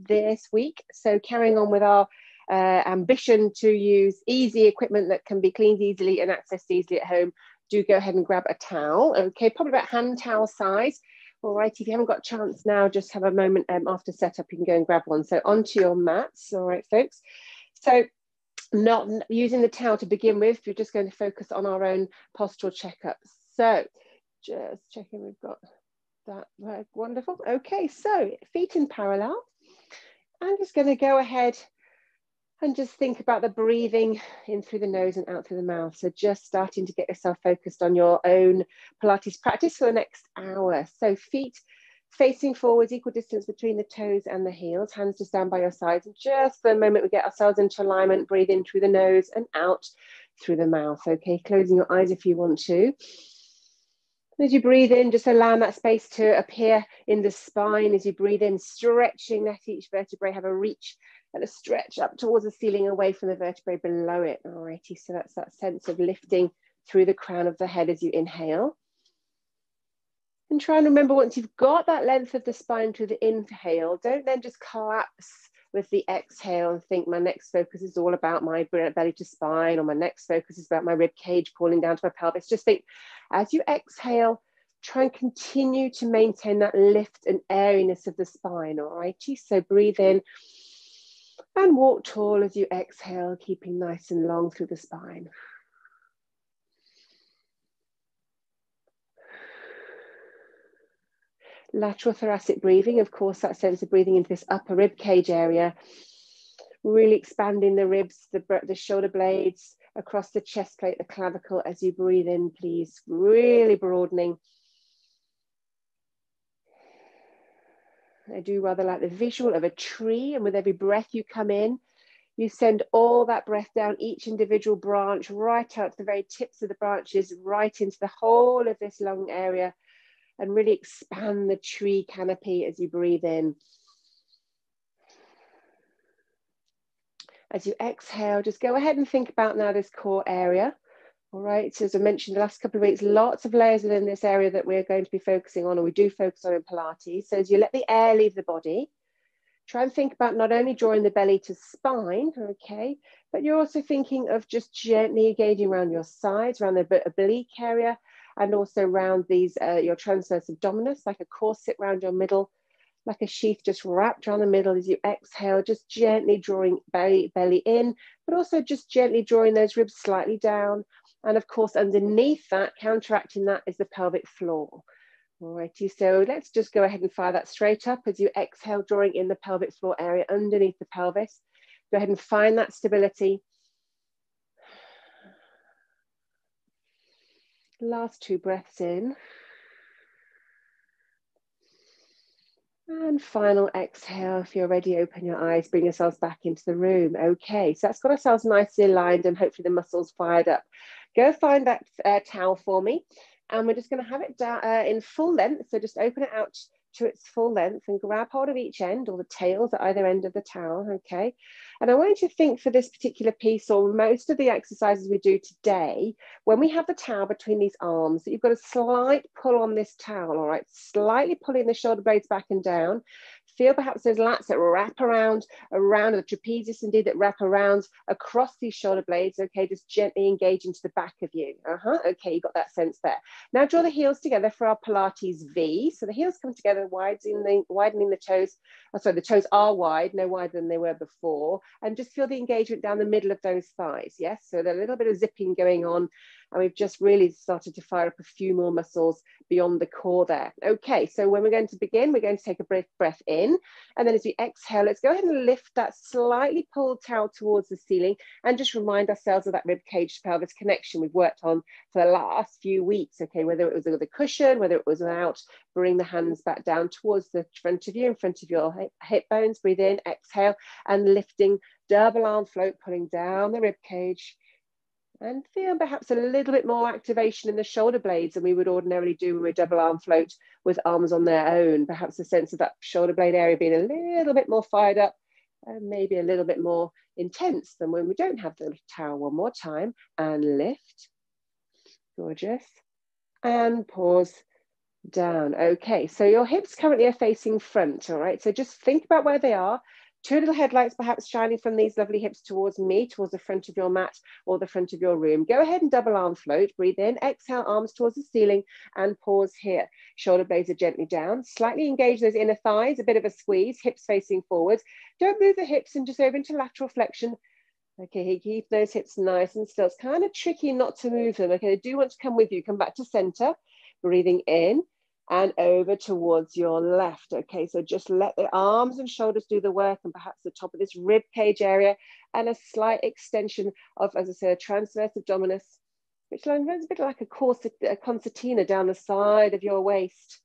this week. So carrying on with our ambition to use easy equipment that can be cleaned easily and accessed easily at home, do go ahead and grab a towel. Okay, probably about hand towel size. All right, if you haven't got a chance now, just have a moment after setup, you can go and grab one. So onto your mats, all right, folks. So not using the towel to begin with, we're just going to focus on our own postural checkup. So just checking we've got that right. Wonderful. Okay, so feet in parallel. I'm just going to go ahead and just think about the breathing in through the nose and out through the mouth. So just starting to get yourself focused on your own Pilates practice for the next hour. So feet facing forwards, equal distance between the toes and the heels, hands just down by your sides. And just the moment we get ourselves into alignment, breathe in through the nose and out through the mouth. Okay, closing your eyes if you want to. As you breathe in, just allowing that space to appear in the spine. As you breathe in, stretching, let each vertebrae have a reach and a stretch up towards the ceiling, away from the vertebrae below it. All righty, so that's that sense of lifting through the crown of the head as you inhale. And try and remember, once you've got that length of the spine through the inhale, don't then just collapse with the exhale and think my next focus is all about my belly to spine, or my next focus is about my rib cage pulling down to my pelvis. Just think, as you exhale, try and continue to maintain that lift and airiness of the spine, all righty? So breathe in and walk tall as you exhale, keeping nice and long through the spine. Lateral thoracic breathing, of course, that sense of breathing into this upper rib cage area, really expanding the ribs, the shoulder blades, across the chest plate, the clavicle as you breathe in, please, really broadening. I do rather like the visual of a tree, and with every breath you come in, you send all that breath down each individual branch, right out to the very tips of the branches, right into the whole of this lung area, and really expand the tree canopy as you breathe in. As you exhale, just go ahead and think about now this core area. All right, so as I mentioned the last couple of weeks, lots of layers within this area that we're going to be focusing on, or we do focus on in Pilates. So as you let the air leave the body, try and think about not only drawing the belly to spine, okay, but you're also thinking of just gently engaging around your sides, around the oblique area, and also around these, your transverse abdominis, like a corset around your middle, like a sheath just wrapped around the middle as you exhale, just gently drawing belly in, but also just gently drawing those ribs slightly down. And of course, underneath that, counteracting that, is the pelvic floor. All righty, so let's just go ahead and fire that straight up as you exhale, drawing in the pelvic floor area underneath the pelvis. Go ahead and find that stability. Last 2 breaths in. And final exhale. If you're ready, open your eyes, bring yourselves back into the room. Okay, so that's got ourselves nicely aligned and hopefully the muscles fired up. Go find that towel for me. And we're just going to have it down in full length. So just open it out to its full length and grab hold of each end, or the tails at either end of the towel, okay? And I want you to think, for this particular piece, or most of the exercises we do today, when we have the towel between these arms, that you've got a slight pull on this towel, all right? Slightly pulling the shoulder blades back and down. Feel perhaps those lats that wrap around the trapezius, indeed, that wrap around across these shoulder blades, okay? Just gently engage into the back of you. Okay, you got that sense there. Now draw the heels together for our Pilates V. So the heels come together, widening the toes. Oh, sorry, the toes are wide, no wider than they were before. And just feel the engagement down the middle of those thighs, yes? So there's a little bit of zipping going on. And we've just really started to fire up a few more muscles beyond the core there. Okay, so when we're going to begin, we're going to take a breath in. And then as we exhale, let's go ahead and lift that slightly pulled towel towards the ceiling and just remind ourselves of that rib cage to pelvis connection we've worked on for the last few weeks, okay? Whether it was with a cushion, whether it was without, bring the hands back down towards the front of you, in front of your hip bones. Breathe in, exhale, and lifting, double arm float, pulling down the rib cage. And feel perhaps a little bit more activation in the shoulder blades than we would ordinarily do when we double arm float with arms on their own. Perhaps a sense of that shoulder blade area being a little bit more fired up and maybe a little bit more intense than when we don't have the towel. One more time, and lift. Gorgeous. And pause down. Okay, so your hips currently are facing front, all right? So just think about where they are. Two little headlights perhaps shining from these lovely hips towards me, towards the front of your mat or the front of your room. Go ahead and double arm float. Breathe in, exhale, arms towards the ceiling and pause here. Shoulder blades are gently down. Slightly engage those inner thighs, a bit of a squeeze, hips facing forwards. Don't move the hips and just over into lateral flexion. Okay, keep those hips nice and still. It's kind of tricky not to move them. Okay, they do want to come with you. Come back to center, breathing in and over towards your left. Okay, so just let the arms and shoulders do the work, and perhaps the top of this rib cage area and a slight extension of, as I said, a transverse abdominis, which runs a bit like a concertina down the side of your waist,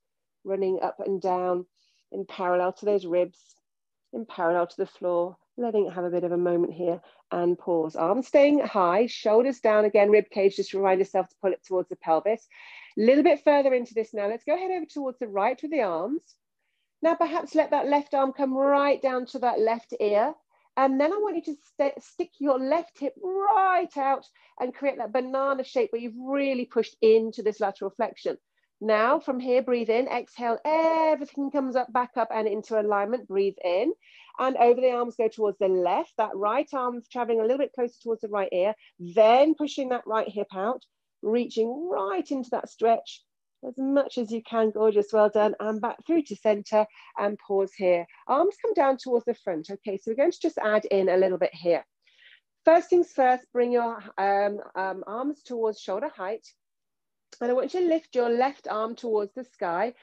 running up and down in parallel to those ribs, in parallel to the floor, letting it have a bit of a moment here and pause. Arms staying high, shoulders down again, rib cage, just remind yourself to pull it towards the pelvis. A little bit further into this now. Let's go ahead over towards the right with the arms. Now perhaps let that left arm come right down to that left ear. And then I want you to stick your left hip right out and create that banana shape where you've really pushed into this lateral flexion. Now from here, breathe in, exhale, everything comes up, back up and into alignment. Breathe in and over the arms go towards the left. That right arm traveling a little bit closer towards the right ear, then pushing that right hip out, reaching right into that stretch as much as you can. Gorgeous, well done. And back through to center and pause here. Arms come down towards the front. Okay, so we're going to just add in a little bit here. First things first, bring your arms towards shoulder height. And I want you to lift your left arm towards the sky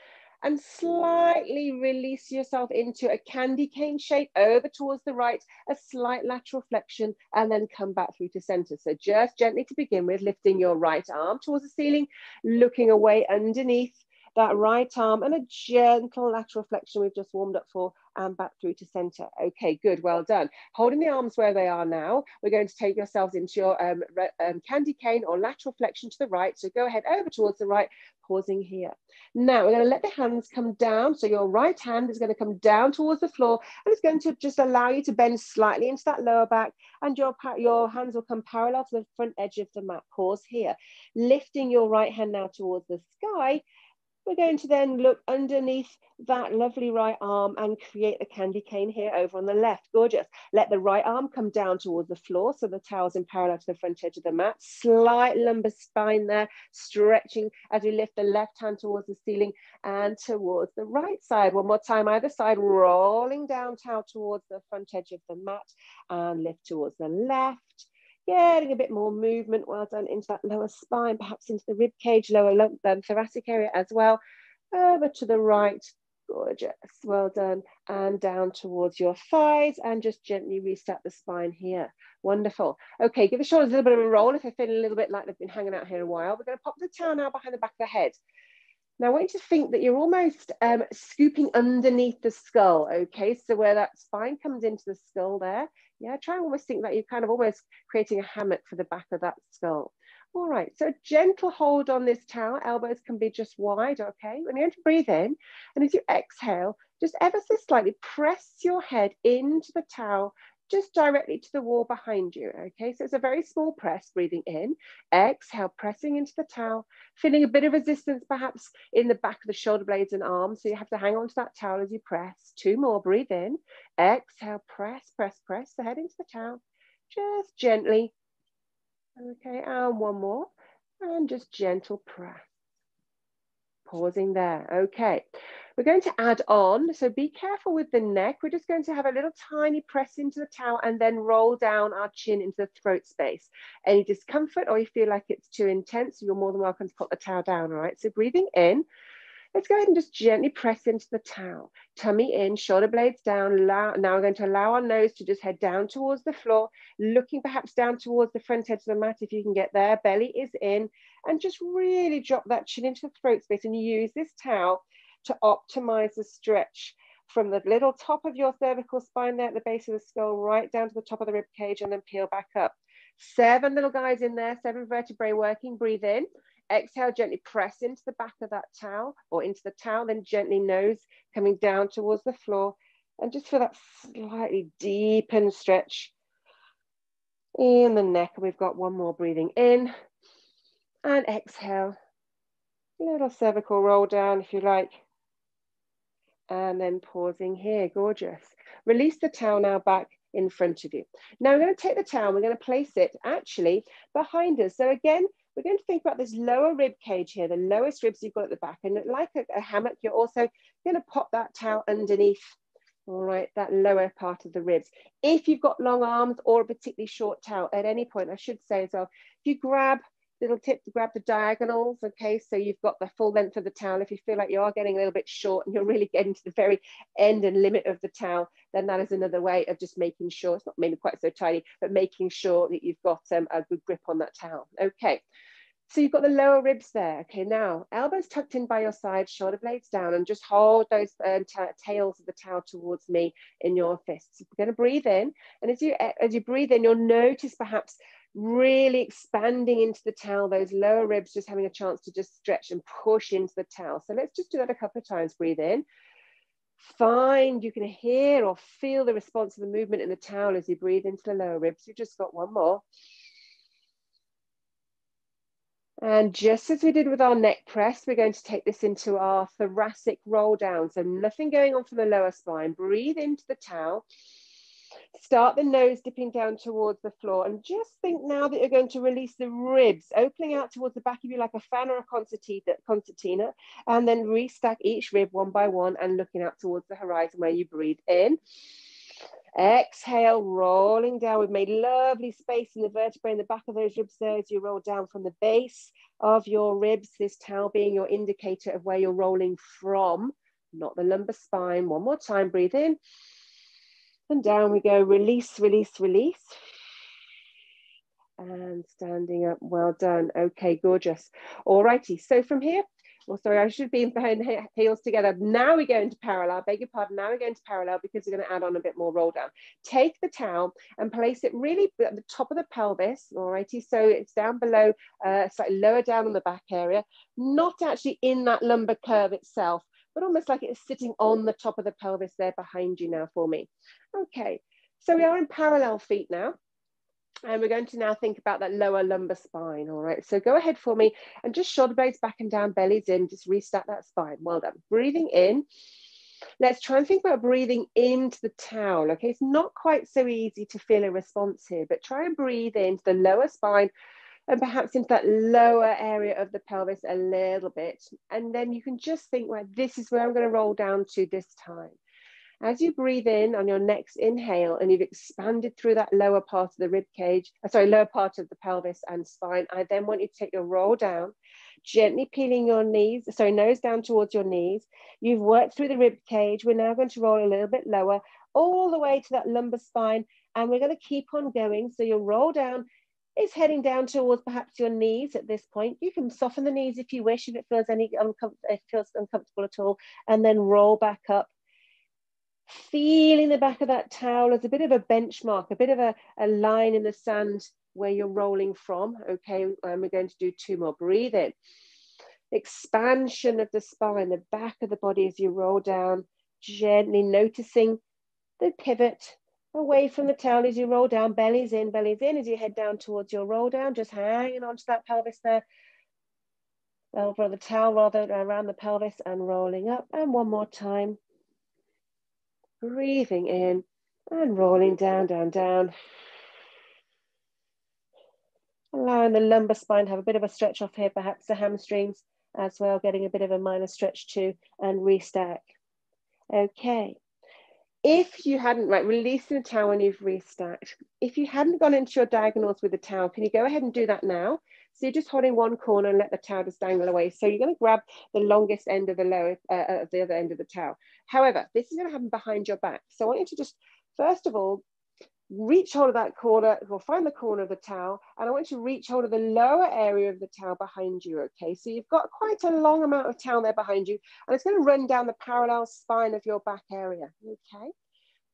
and slightly release yourself into a candy cane shape over towards the right, a slight lateral flexion, and then come back through to center. So just gently to begin with, lifting your right arm towards the ceiling, looking away underneath that right arm and a gentle lateral flexion we've just warmed up for, and back through to center. Okay, good, well done. Holding the arms where they are now, we're going to take yourselves into your candy cane or lateral flexion to the right. So go ahead over towards the right, pausing here. Now we're going to let the hands come down. So your right hand is going to come down towards the floor and it's going to just allow you to bend slightly into that lower back, and your hands will come parallel to the front edge of the mat. Pause here. Lifting your right hand now towards the sky, we're going to then look underneath that lovely right arm and create a candy cane here over on the left. Gorgeous. Let the right arm come down towards the floor so the towel's in parallel to the front edge of the mat. Slight lumbar spine there, stretching as we lift the left hand towards the ceiling and towards the right side. One more time, either side, rolling down towel towards the front edge of the mat and lift towards the left. Getting a bit more movement, well done, into that lower spine, perhaps into the rib cage, lower thoracic area as well. Over to the right, gorgeous, well done. And down towards your thighs and just gently reset the spine here. Wonderful. Okay, give the shoulders a little bit of a roll if they're feeling a little bit like they've been hanging out here a while. We're going to pop the towel now behind the back of the head. Now I want you to think that you're almost scooping underneath the skull, okay? So where that spine comes into the skull there, yeah, try and almost think that you're kind of almost creating a hammock for the back of that skull. All right, so gentle hold on this towel, elbows can be just wide, okay? We're going to breathe in, and as you exhale, just ever so slightly press your head into the towel, just directly to the wall behind you, okay? So it's a very small press, breathing in, exhale, pressing into the towel, feeling a bit of resistance perhaps in the back of the shoulder blades and arms, so you have to hang on to that towel as you press. Two more, breathe in, exhale, press, press, press the head into the towel, just gently, okay, and one more, and just gentle press. Pausing there, okay. We're going to add on, so be careful with the neck. We're just going to have a little tiny press into the towel and then roll down our chin into the throat space. Any discomfort or you feel like it's too intense, you're more than welcome to put the towel down, all right? So breathing in, let's go ahead and just gently press into the towel. Tummy in, shoulder blades down. Now we're going to allow our nose to just head down towards the floor, looking perhaps down towards the front edge of the mat if you can get there. Belly is in, and just really drop that chin into the throat space and use this towel to optimize the stretch from the little top of your cervical spine there at the base of the skull right down to the top of the rib cage and then peel back up. 7 little guys in there, 7 vertebrae working. Breathe in. Exhale, gently press into the back of that towel or into the towel, then gently nose coming down towards the floor and just feel that slightly deepened stretch in the neck. And we've got one more, breathing in and exhale. Little cervical roll down if you like. And then pausing here, gorgeous. Release the towel now back in front of you. Now we're going to take the towel, we're going to place it actually behind us. So again, we're going to think about this lower rib cage here, the lowest ribs you've got at the back. And like a hammock, you're also going to pop that towel underneath, all right, that lower part of the ribs. If you've got long arms or a particularly short towel at any point, I should say as well, if you grab little tip to grab the diagonals, okay, so you've got the full length of the towel. If you feel like you are getting a little bit short and you're really getting to the very end and limit of the towel, then that is another way of just making sure, it's not maybe quite so tiny, but making sure that you've got a good grip on that towel. Okay, so you've got the lower ribs there. Okay, now elbows tucked in by your side, shoulder blades down, and just hold those tails of the towel towards me in your fists. We're going to breathe in, and as you breathe in, you'll notice perhaps really expanding into the towel, those lower ribs just having a chance to just stretch and push into the towel. So let's just do that a couple of times. Breathe in. Find you can hear or feel the response of the movement in the towel as you breathe into the lower ribs. You've just got one more. And just as we did with our neck press, we're going to take this into our thoracic roll down. So nothing going on from the lower spine. Breathe into the towel. Start the nose dipping down towards the floor, and just think now that you're going to release the ribs, opening out towards the back of you like a fan or a concertina, and then restack each rib one by one and looking out towards the horizon where you breathe in. Exhale, rolling down. We've made lovely space in the vertebrae in the back of those ribs there as you roll down from the base of your ribs, this towel being your indicator of where you're rolling from, not the lumbar spine. One more time, breathe in. And down we go, release, release, release. And standing up, well done. Okay, gorgeous. All righty, so from here, well, sorry, I should be behind heels together. Now we go into parallel, beg your pardon, now we go into parallel because we're gonna add on a bit more roll down. Take the towel and place it really at the top of the pelvis, all righty, so it's down below, slightly lower down on the back area, not actually in that lumbar curve itself, but almost like it's sitting on the top of the pelvis there behind you now for me. Okay, so we are in parallel feet now. And we're going to now think about that lower lumbar spine, all right? So go ahead for me and just shoulder blades back and down, bellies in, just restack that spine. Well done. Breathing in. Let's try and think about breathing into the towel, okay? It's not quite so easy to feel a response here, but try and breathe into the lower spine and perhaps into that lower area of the pelvis a little bit. And then you can just think, well, this is where I'm going to roll down to this time. As you breathe in on your next inhale and you've expanded through that lower part of the rib cage, lower part of the pelvis and spine, I then want you to take your roll down, gently peeling your knees, nose down towards your knees. You've worked through the rib cage. We're now going to roll a little bit lower, all the way to that lumbar spine, and we're going to keep on going. So your roll down is heading down towards perhaps your knees at this point. You can soften the knees if you wish, if it feels uncomfortable at all, and then roll back up. Feeling the back of that towel as a bit of a benchmark, a bit of a line in the sand where you're rolling from. Okay, and we're going to do two more. Breathe in. Expansion of the spine, the back of the body as you roll down, gently noticing the pivot away from the towel as you roll down, bellies in as you head down towards your roll down, just hanging onto that pelvis there. Over the towel rather around the pelvis and rolling up. And one more time. Breathing in and rolling down, down, down. Allowing the lumbar spine to have a bit of a stretch off here, perhaps the hamstrings as well, getting a bit of a minor stretch too, and restack. Okay. If you hadn't, releasing the towel when you've restacked, if you hadn't gone into your diagonals with the towel, can you go ahead and do that now? So you're just holding one corner and let the towel just dangle away. So you're going to grab the longest end of the the other end of the towel. However, this is going to happen behind your back. So I want you to just, first of all, reach hold of that corner, or find the corner of the towel, and I want you to reach hold of the lower area of the towel behind you, okay? So you've got quite a long amount of towel there behind you, and it's going to run down the parallel spine of your back area, okay?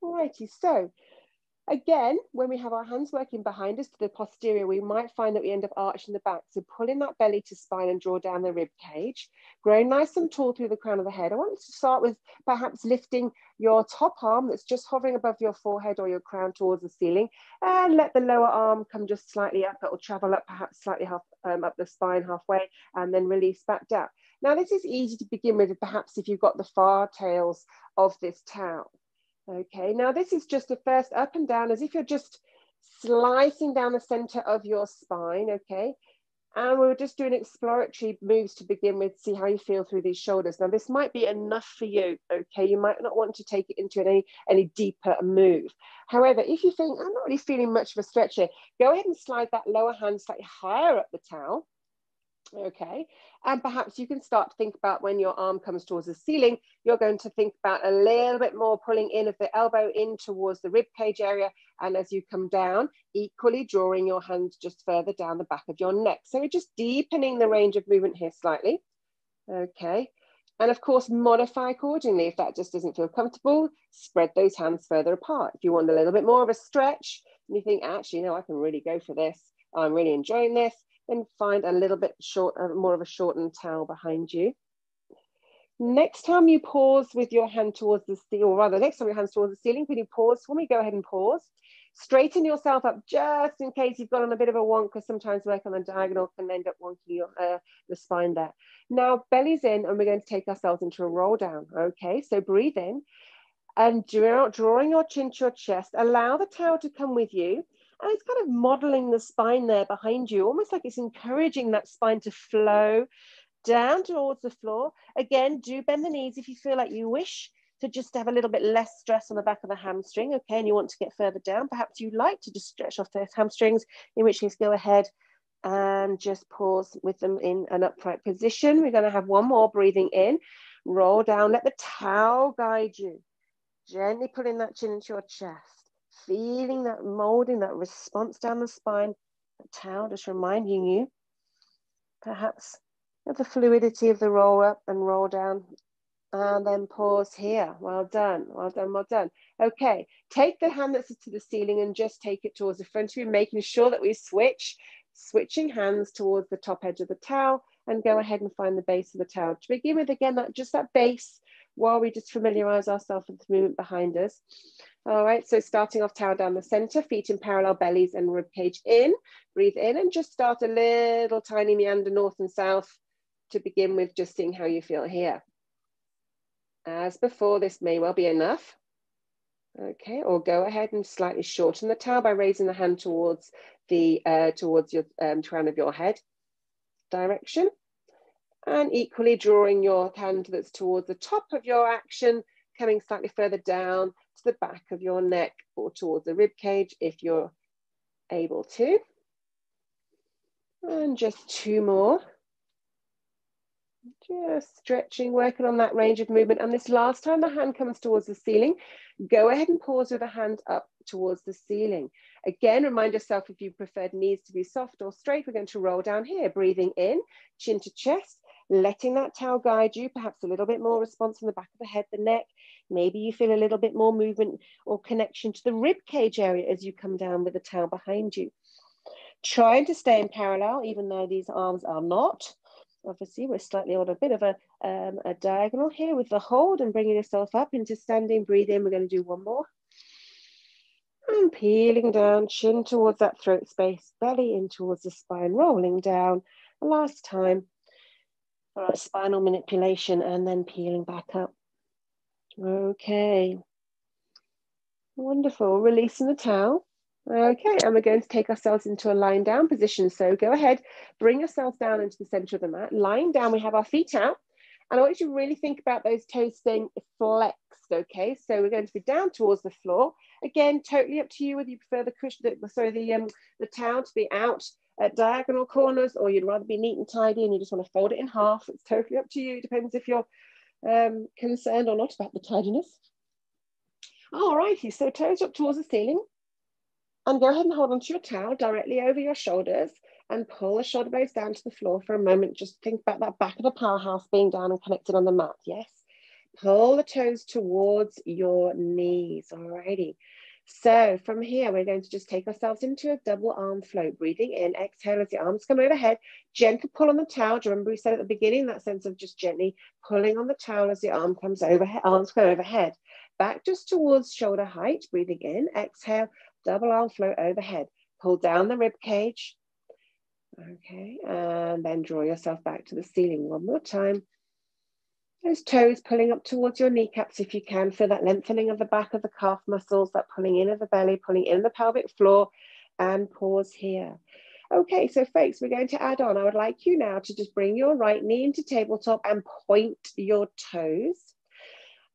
Alrighty, so Again, when we have our hands working behind us to the posterior, we might find that we end up arching the back. So pulling that belly to spine and draw down the rib cage. Growing nice and tall through the crown of the head. I want you to start with perhaps lifting your top arm that's just hovering above your forehead or your crown towards the ceiling, and let the lower arm come just slightly up. It will travel up perhaps slightly up the spine halfway, and then release back down. Now this is easy to begin with, perhaps if you've got the far tails of this towel. Okay, now this is just a first up and down, as if you're just slicing down the center of your spine, okay? And we're just doing exploratory moves to begin with, see how you feel through these shoulders. Now this might be enough for you, okay? You might not want to take it into any deeper move. However, if you think, I'm not really feeling much of a stretch here, go ahead and slide that lower hand slightly higher up the towel. Okay, and perhaps you can start to think about when your arm comes towards the ceiling, you're going to think about a little bit more pulling in of the elbow in towards the rib cage area, and as you come down, equally drawing your hand just further down the back of your neck. So we're just deepening the range of movement here slightly. Okay, and of course modify accordingly. If that just doesn't feel comfortable, spread those hands further apart. If you want a little bit more of a stretch and you think, actually no, I can really go for this, I'm really enjoying this, then find a little bit more of a shortened towel behind you. Next time you pause with your hand towards the ceiling, or rather next time your hand's towards the ceiling, can you pause for me? Go ahead and pause. Straighten yourself up just in case you've got on a bit of a wonk, because sometimes work on a diagonal can end up wonking the spine there. Now belly's in, and we're going to take ourselves into a roll down. Okay, so breathe in and drawing your chin to your chest, allow the towel to come with you. And it's kind of modeling the spine there behind you, almost like it's encouraging that spine to flow down towards the floor. Again, do bend the knees if you feel like you wish to just have a little bit less stress on the back of the hamstring, okay, and you want to get further down. Perhaps you like to just stretch off those hamstrings, in which case go ahead and just pause with them in an upright position. We're going to have one more, breathing in, roll down, let the towel guide you. Gently pulling that chin into your chest. Feeling that molding, that response down the spine, the towel just reminding you perhaps of the fluidity of the roll up and roll down, and then pause here. Well done, well done, well done. Okay, take the hand that's to the ceiling and just take it towards the front of you, making sure that we switching hands towards the top edge of the towel, and go ahead and find the base of the towel. To begin with, again, just that base, while we just familiarize ourselves with the movement behind us. All right, so starting off, towel down the center, feet in parallel, bellies and rib cage in. Breathe in and just start a little tiny meander north and south to begin with, just seeing how you feel here. As before, this may well be enough. Okay, or go ahead and slightly shorten the towel by raising the hand towards your crown of your head direction. And equally drawing your hand that's towards the top of your action, coming slightly further down to the back of your neck or towards the rib cage if you're able to. And just two more. Just stretching, working on that range of movement. And this last time the hand comes towards the ceiling, go ahead and pause with the hand up towards the ceiling. Again, remind yourself if you preferred knees to be soft or straight, we're going to roll down here, breathing in, chin to chest, letting that towel guide you, perhaps a little bit more response from the back of the head, the neck. Maybe you feel a little bit more movement or connection to the rib cage area as you come down with the towel behind you. Trying to stay in parallel, even though these arms are not. Obviously, we're slightly on a bit of a diagonal here with the hold and bringing yourself up into standing. Breathe in. We're going to do one more. And peeling down, chin towards that throat space, belly in towards the spine, rolling down. Last time for our spinal manipulation, and then peeling back up. Okay. Wonderful. Releasing the towel. Okay, and we're going to take ourselves into a lying down position. So go ahead, bring yourselves down into the center of the mat. Lying down, we have our feet out. And I want you to really think about those toes staying flexed, okay? So we're going to be down towards the floor. Again, totally up to you whether you prefer the towel to be out at diagonal corners, or you'd rather be neat and tidy and you just want to fold it in half. It's totally up to you. It depends if you're concerned or not about the tidiness. All righty, so toes up towards the ceiling. And go ahead and hold onto your towel directly over your shoulders and pull the shoulder blades down to the floor for a moment. Just think about that back of the powerhouse being down and connected on the mat, yes? Pull the toes towards your knees, alrighty. So from here, we're going to just take ourselves into a double arm float, breathing in, exhale as the arms come overhead, gentle pull on the towel. Do you remember we said at the beginning, that sense of just gently pulling on the towel as the arm comes overhead, arms go overhead. Back just towards shoulder height, breathing in, exhale, double arm float overhead. Pull down the rib cage. Okay, and then draw yourself back to the ceiling one more time. Those toes pulling up towards your kneecaps if you can. Feel that lengthening of the back of the calf muscles, that pulling in of the belly, pulling in the pelvic floor, and pause here. Okay, so folks, we're going to add on. I would like you now to just bring your right knee into tabletop and point your toes.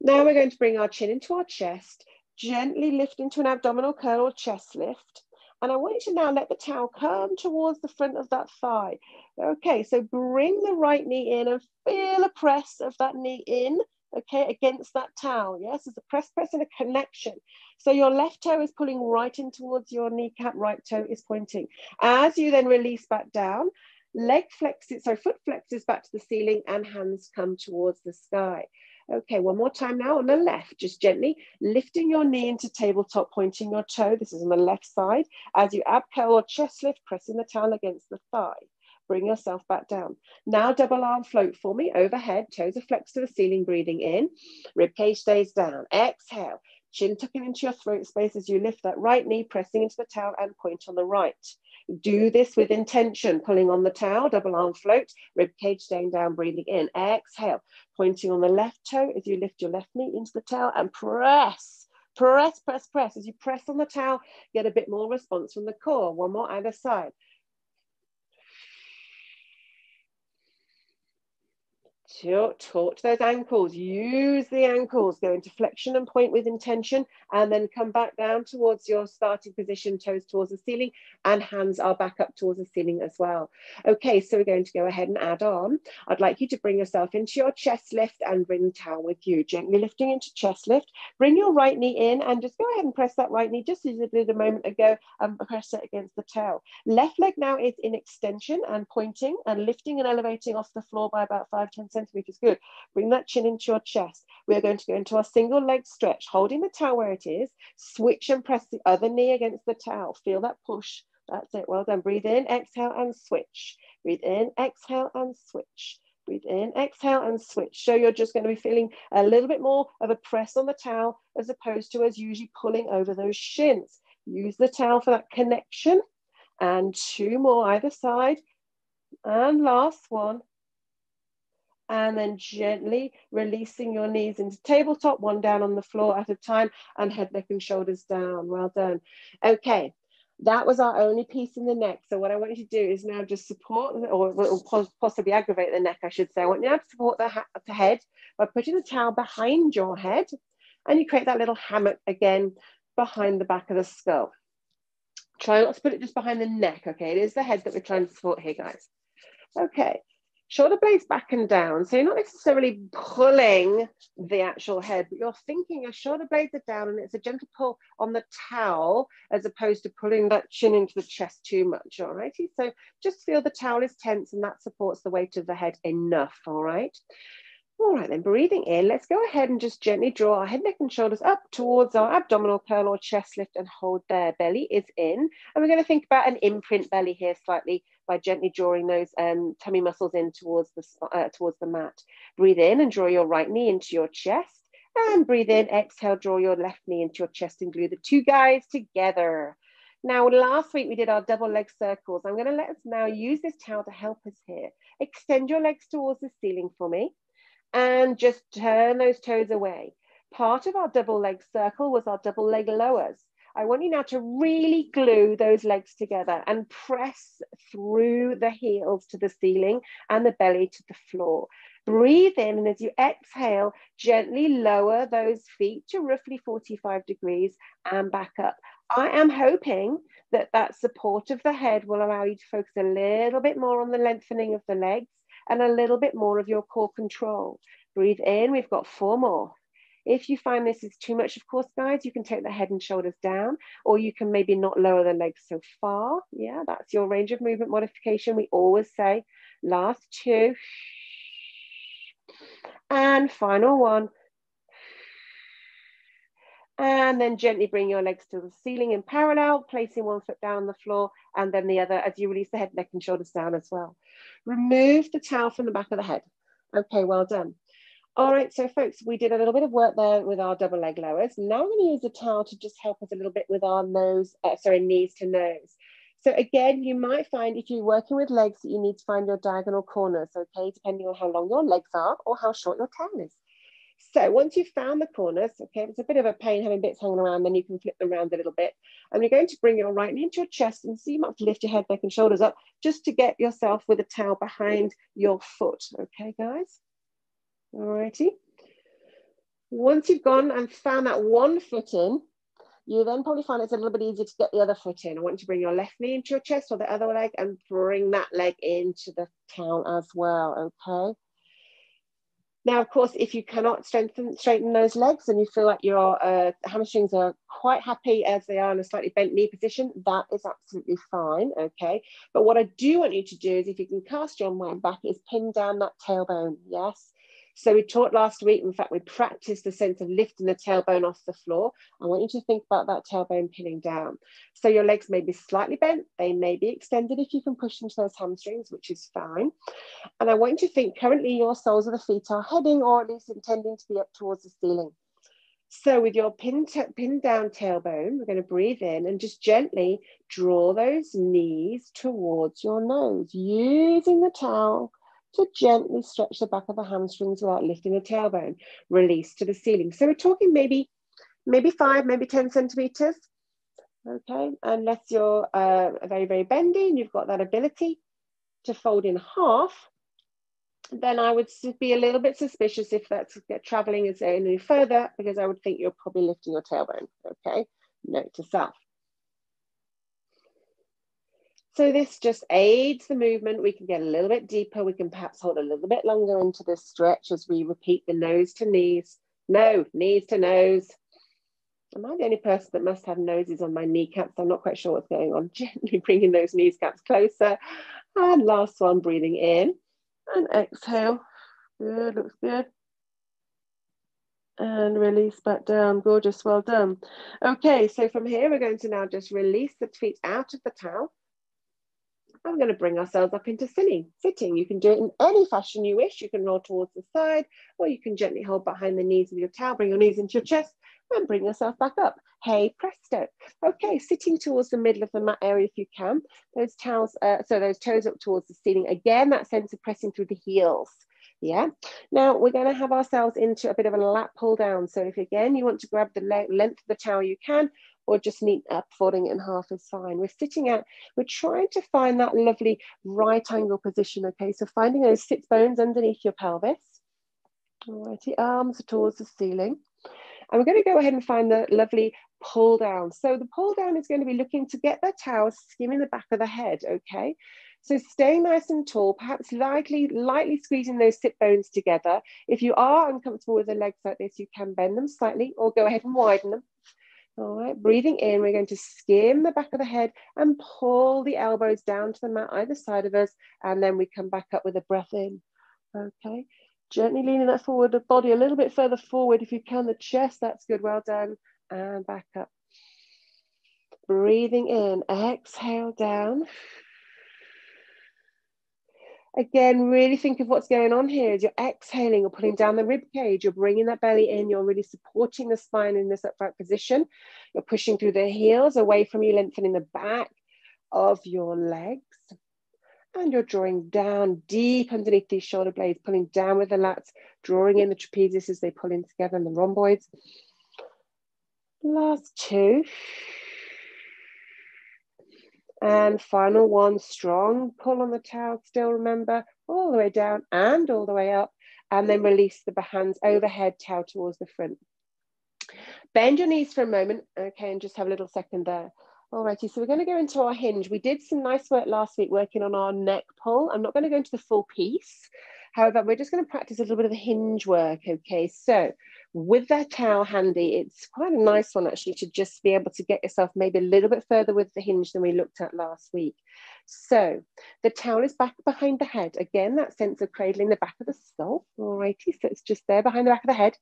Now we're going to bring our chin into our chest, gently lift into an abdominal curl or chest lift. And I want you to now let the towel come towards the front of that thigh. Okay, so bring the right knee in and feel a press of that knee in, okay, against that towel. Yes, it's a press and a connection. So your left toe is pulling right in towards your kneecap, right toe is pointing. As you then release back down, leg flexes, so foot flexes back to the ceiling and hands come towards the sky. Okay, one more time now on the left, just gently lifting your knee into tabletop, pointing your toe. This is on the left side. As you ab curl or chest lift, pressing the towel against the thigh. Bring yourself back down. Now double arm float for me overhead, toes are flexed to the ceiling, breathing in. Rib cage stays down. Exhale, chin tucking into your throat space as you lift that right knee, pressing into the towel and point on the right. Do this with intention, pulling on the towel, double arm float, rib cage staying down, breathing in. Exhale, pointing on the left toe as you lift your left knee into the towel and press. Press, press, press. As you press on the towel, get a bit more response from the core. One more either side. Talk to those ankles, use the ankles, go into flexion and point with intention, and then come back down towards your starting position, toes towards the ceiling, and hands are back up towards the ceiling as well. Okay, so we're going to go ahead and add on. I'd like you to bring yourself into your chest lift and bring the towel with you, gently lifting into chest lift. Bring your right knee in and just go ahead and press that right knee just as you did a moment ago and press it against the towel. Left leg now is in extension and pointing and lifting and elevating off the floor by about 5-10 centimeters. Good. Bring that chin into your chest. We are going to go into our single leg stretch, holding the towel where it is. Switch and press the other knee against the towel. Feel that push. That's it. Well done. Breathe in, exhale, and switch. Breathe in, exhale, and switch. Breathe in, exhale, and switch. So you're just going to be feeling a little bit more of a press on the towel as opposed to as usually pulling over those shins. Use the towel for that connection. And 2 more either side. And last one. And then gently releasing your knees into tabletop, one down on the floor at a time, and head, neck, and shoulders down. Well done. Okay, that was our only piece in the neck. So what I want you to do is now just support, or possibly aggravate the neck, I should say. I want you now to support the head by putting the towel behind your head, and you create that little hammock again behind the back of the skull. Try not to put it just behind the neck, okay? It is the head that we're trying to support here, guys. Okay. Shoulder blades back and down. So you're not necessarily pulling the actual head, but you're thinking your shoulder blades are down and it's a gentle pull on the towel as opposed to pulling that chin into the chest too much, all righty? So just feel the towel is tense and that supports the weight of the head enough, all right? All right, then breathing in, let's go ahead and just gently draw our head, neck, and shoulders up towards our abdominal curl or chest lift and hold there. Belly is in. And we're going to think about an imprint belly here slightly by gently drawing those tummy muscles in towards the mat. Breathe in and draw your right knee into your chest. And breathe in, exhale, draw your left knee into your chest and glue the 2 guys together. Now, last week we did our double leg circles. I'm going to let us now use this towel to help us here. Extend your legs towards the ceiling for me. And just turn those toes away. Part of our double leg circle was our double leg lowers. I want you now to really glue those legs together and press through the heels to the ceiling and the belly to the floor. Breathe in, and as you exhale, gently lower those feet to roughly 45 degrees and back up. I am hoping that that support of the head will allow you to focus a little bit more on the lengthening of the legs and a little bit more of your core control. Breathe in, we've got 4 more. If you find this is too much, of course, guys, you can take the head and shoulders down, or you can maybe not lower the legs so far. Yeah, that's your range of movement modification. We always say, last 2. And final 1. And then gently bring your legs to the ceiling in parallel, placing one foot down on the floor and then the other as you release the head, neck and shoulders down as well. Remove the towel from the back of the head. Okay, well done. All right, so folks, we did a little bit of work there with our double leg lowers. Now I'm going to use the towel to just help us a little bit with our knees to nose. So again, you might find if you're working with legs that you need to find your diagonal corners, okay, depending on how long your legs are or how short your tail is. So once you've found the corners, okay, it's a bit of a pain having bits hanging around, then you can flip them around a little bit. And you're going to bring your right hand into your chest, and so you might have to lift your head, neck and shoulders up just to get yourself with a towel behind your foot, okay, guys? All righty. Once you've gone and found that one foot in, you then probably find it's a little bit easier to get the other foot in. I want you to bring your left knee into your chest or the other leg and bring that leg into the towel as well, okay? Now, of course, if you cannot straighten those legs and you feel like your hamstrings are quite happy as they are in a slightly bent knee position, that is absolutely fine, okay? But what I do want you to do is, if you can cast your mind back, is pin down that tailbone, yes? So we taught last week, in fact, we practiced the sense of lifting the tailbone off the floor. I want you to think about that tailbone pinning down. So your legs may be slightly bent, they may be extended if you can push into those hamstrings, which is fine. And I want you to think currently your soles of the feet are heading or at least intending to be up towards the ceiling. So with your pin down tailbone, we're going to breathe in and just gently draw those knees towards your nose, using the towel to gently stretch the back of the hamstrings without lifting the tailbone. Release to the ceiling. So we're talking maybe 5, maybe 10 centimeters. Okay, unless you're very, very bendy and you've got that ability to fold in half, then I would be a little bit suspicious if that's traveling any further, because I would think you're probably lifting your tailbone. Okay, note to self. So this just aids the movement. We can get a little bit deeper. We can perhaps hold a little bit longer into this stretch as we repeat the nose to knees. No, knees to nose. Am I the only person that must have noses on my kneecaps? I'm not quite sure what's going on. Gently bringing those kneecaps closer. And last one, breathing in and exhale. Good, looks good. And release back down. Gorgeous, well done. Okay, so from here, we're going to now just release the feet out of the towel. I'm going to bring ourselves up into sitting. You can do it in any fashion you wish. You can roll towards the side, or you can gently hold behind the knees with your towel, bring your knees into your chest, and bring yourself back up. Hey, presto. Okay, sitting towards the middle of the mat area if you can. Those towels, so those toes up towards the ceiling. Again, that sense of pressing through the heels. Yeah. Now we're going to have ourselves into a bit of a lap pull down. So if again you want to grab the length of the towel, you can, or just neat up, folding it in half is fine. We're sitting out, we're trying to find that lovely right angle position. Okay, so finding those sit bones underneath your pelvis. Alrighty, arms towards the ceiling. And we're going to go ahead and find the lovely pull down. So the pull down is going to be looking to get the towel skimming the back of the head. Okay. So staying nice and tall, perhaps lightly squeezing those sit bones together. If you are uncomfortable with the legs like this, you can bend them slightly or go ahead and widen them. All right, breathing in, we're going to skim the back of the head and pull the elbows down to the mat either side of us, and then we come back up with a breath in. Okay, gently leaning that forward, the body a little bit further forward if you can, the chest, that's good, well done, and back up. Breathing in, exhale down. Again, really think of what's going on here. As you're exhaling, you're pulling down the rib cage, you're bringing that belly in, you're really supporting the spine in this upright position. You're pushing through the heels away from you, lengthening the back of your legs. And you're drawing down deep underneath these shoulder blades, pulling down with the lats, drawing in the trapezius as they pull in together and the rhomboids. Last two. And final one, strong pull on the towel, still remember, all the way down and all the way up, and then release the hands overhead, towel towards the front. Bend your knees for a moment, okay, and just have a little second there. Alrighty, so we're going to go into our hinge. We did some nice work last week working on our neck pull. I'm not going to go into the full piece. However, we're just going to practice a little bit of the hinge work, okay? So with that towel handy, it's quite a nice one actually to just be able to get yourself maybe a little bit further with the hinge than we looked at last week. So the towel is back behind the head. Again, that sense of cradling the back of the skull, alrighty, so it's just there behind the back of the head.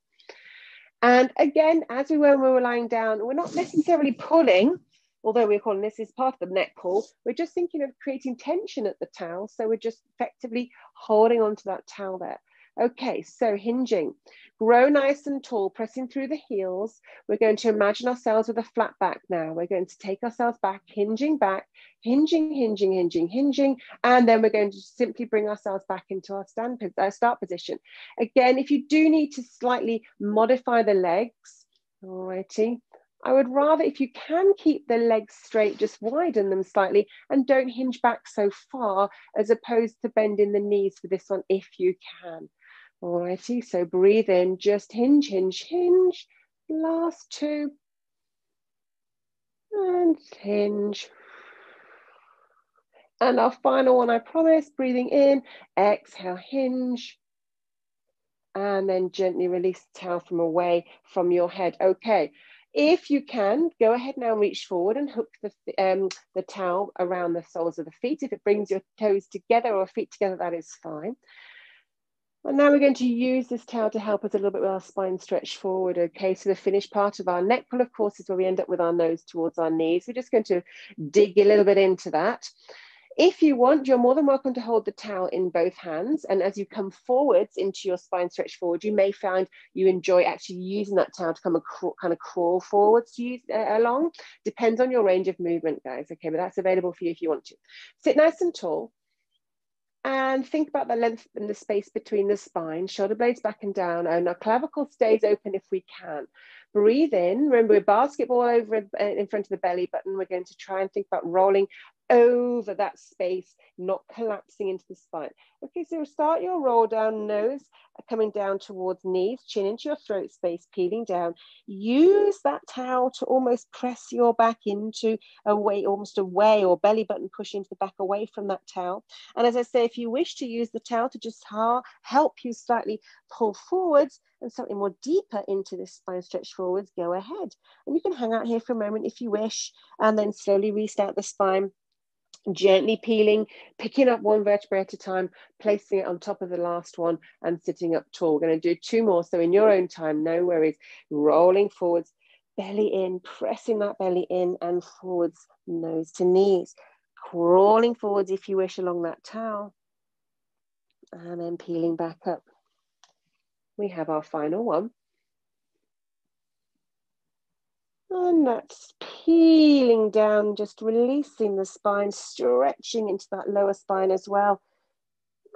And again, as we were when we were lying down, we're not necessarily pulling, although we're calling this is part of the neck pull. We're just thinking of creating tension at the towel. So we're just effectively holding onto that towel there. Okay, so hinging. Grow nice and tall, pressing through the heels. We're going to imagine ourselves with a flat back now. We're going to take ourselves back, hinging, hinging, and then we're going to simply bring ourselves back into our start position. Again, if you do need to slightly modify the legs, all righty, I would rather, if you can keep the legs straight, just widen them slightly and don't hinge back so far, as opposed to bending the knees for this one if you can. All righty, so breathe in, just hinge, hinge, hinge. Last two. And hinge. And our final one, I promise, breathing in, exhale, hinge. And then gently release the towel from away from your head. Okay, if you can, go ahead now and reach forward and hook the towel around the soles of the feet. If it brings your toes together or feet together, that is fine. And now we're going to use this towel to help us a little bit with our spine stretch forward. Okay, so the finished part of our neck pull, of course, is where we end up with our nose towards our knees. We're just going to dig a little bit into that. If you want, you're more than welcome to hold the towel in both hands. And as you come forwards into your spine stretch forward, you may find you enjoy actually using that towel to kind of crawl forwards to use along. Depends on your range of movement, guys. Okay, but that's available for you if you want to. Sit nice and tall. And think about the length and the space between the spine, shoulder blades back and down, and our clavicle stays open if we can. Breathe in. Remember, we're basketball over in front of the belly button. We're going to try and think about rolling over that space, not collapsing into the spine. Okay, so start your roll down, nose coming down towards knees, chin into your throat space, peeling down. Use that towel to almost press your back into almost away, or belly button push into the back away from that towel. And as I say, if you wish to use the towel to just help you slightly pull forwards and something more deeper into this spine stretch forwards, go ahead. And you can hang out here for a moment if you wish, and then slowly restart the spine. Gently peeling, picking up one vertebrae at a time, placing it on top of the last one and sitting up tall. We're going to do two more. So in your own time, no worries. Rolling forwards, belly in, pressing that belly in and forwards, nose to knees. Crawling forwards if you wish along that towel. And then peeling back up. We have our final one. And that's peeling down, just releasing the spine, stretching into that lower spine as well.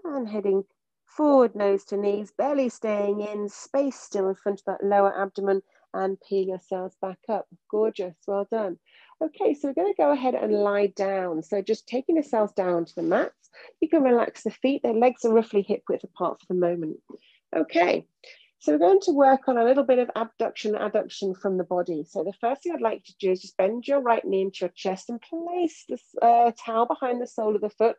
And heading forward, nose to knees, belly staying in, space still in front of that lower abdomen, and peel yourselves back up. Gorgeous, well done. Okay, so we're going to go ahead and lie down. So just taking yourselves down to the mats, you can relax the feet. Their legs are roughly hip width apart for the moment. Okay. So we're going to work on a little bit of abduction, adduction from the body. So the first thing I'd like to do is just bend your right knee into your chest and place this towel behind the sole of the foot.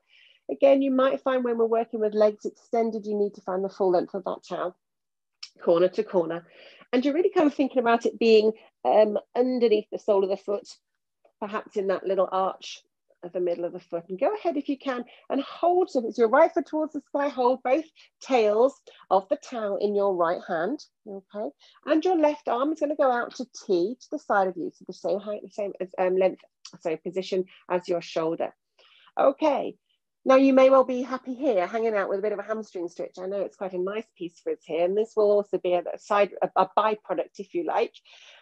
Again, you might find when we're working with legs extended, you need to find the full length of that towel, corner to corner. And you're really kind of thinking about it being underneath the sole of the foot, perhaps in that little arch of the middle of the foot. And go ahead if you can and hold, so if it's your right foot towards the sky, hold both tails of the towel in your right hand, okay? And your left arm is going to go out to T, to the side of you, so the same height, the same as position as your shoulder. Okay. Now you may well be happy here, hanging out with a bit of a hamstring stretch. I know it's quite a nice piece for us here, and this will also be a byproduct, if you like.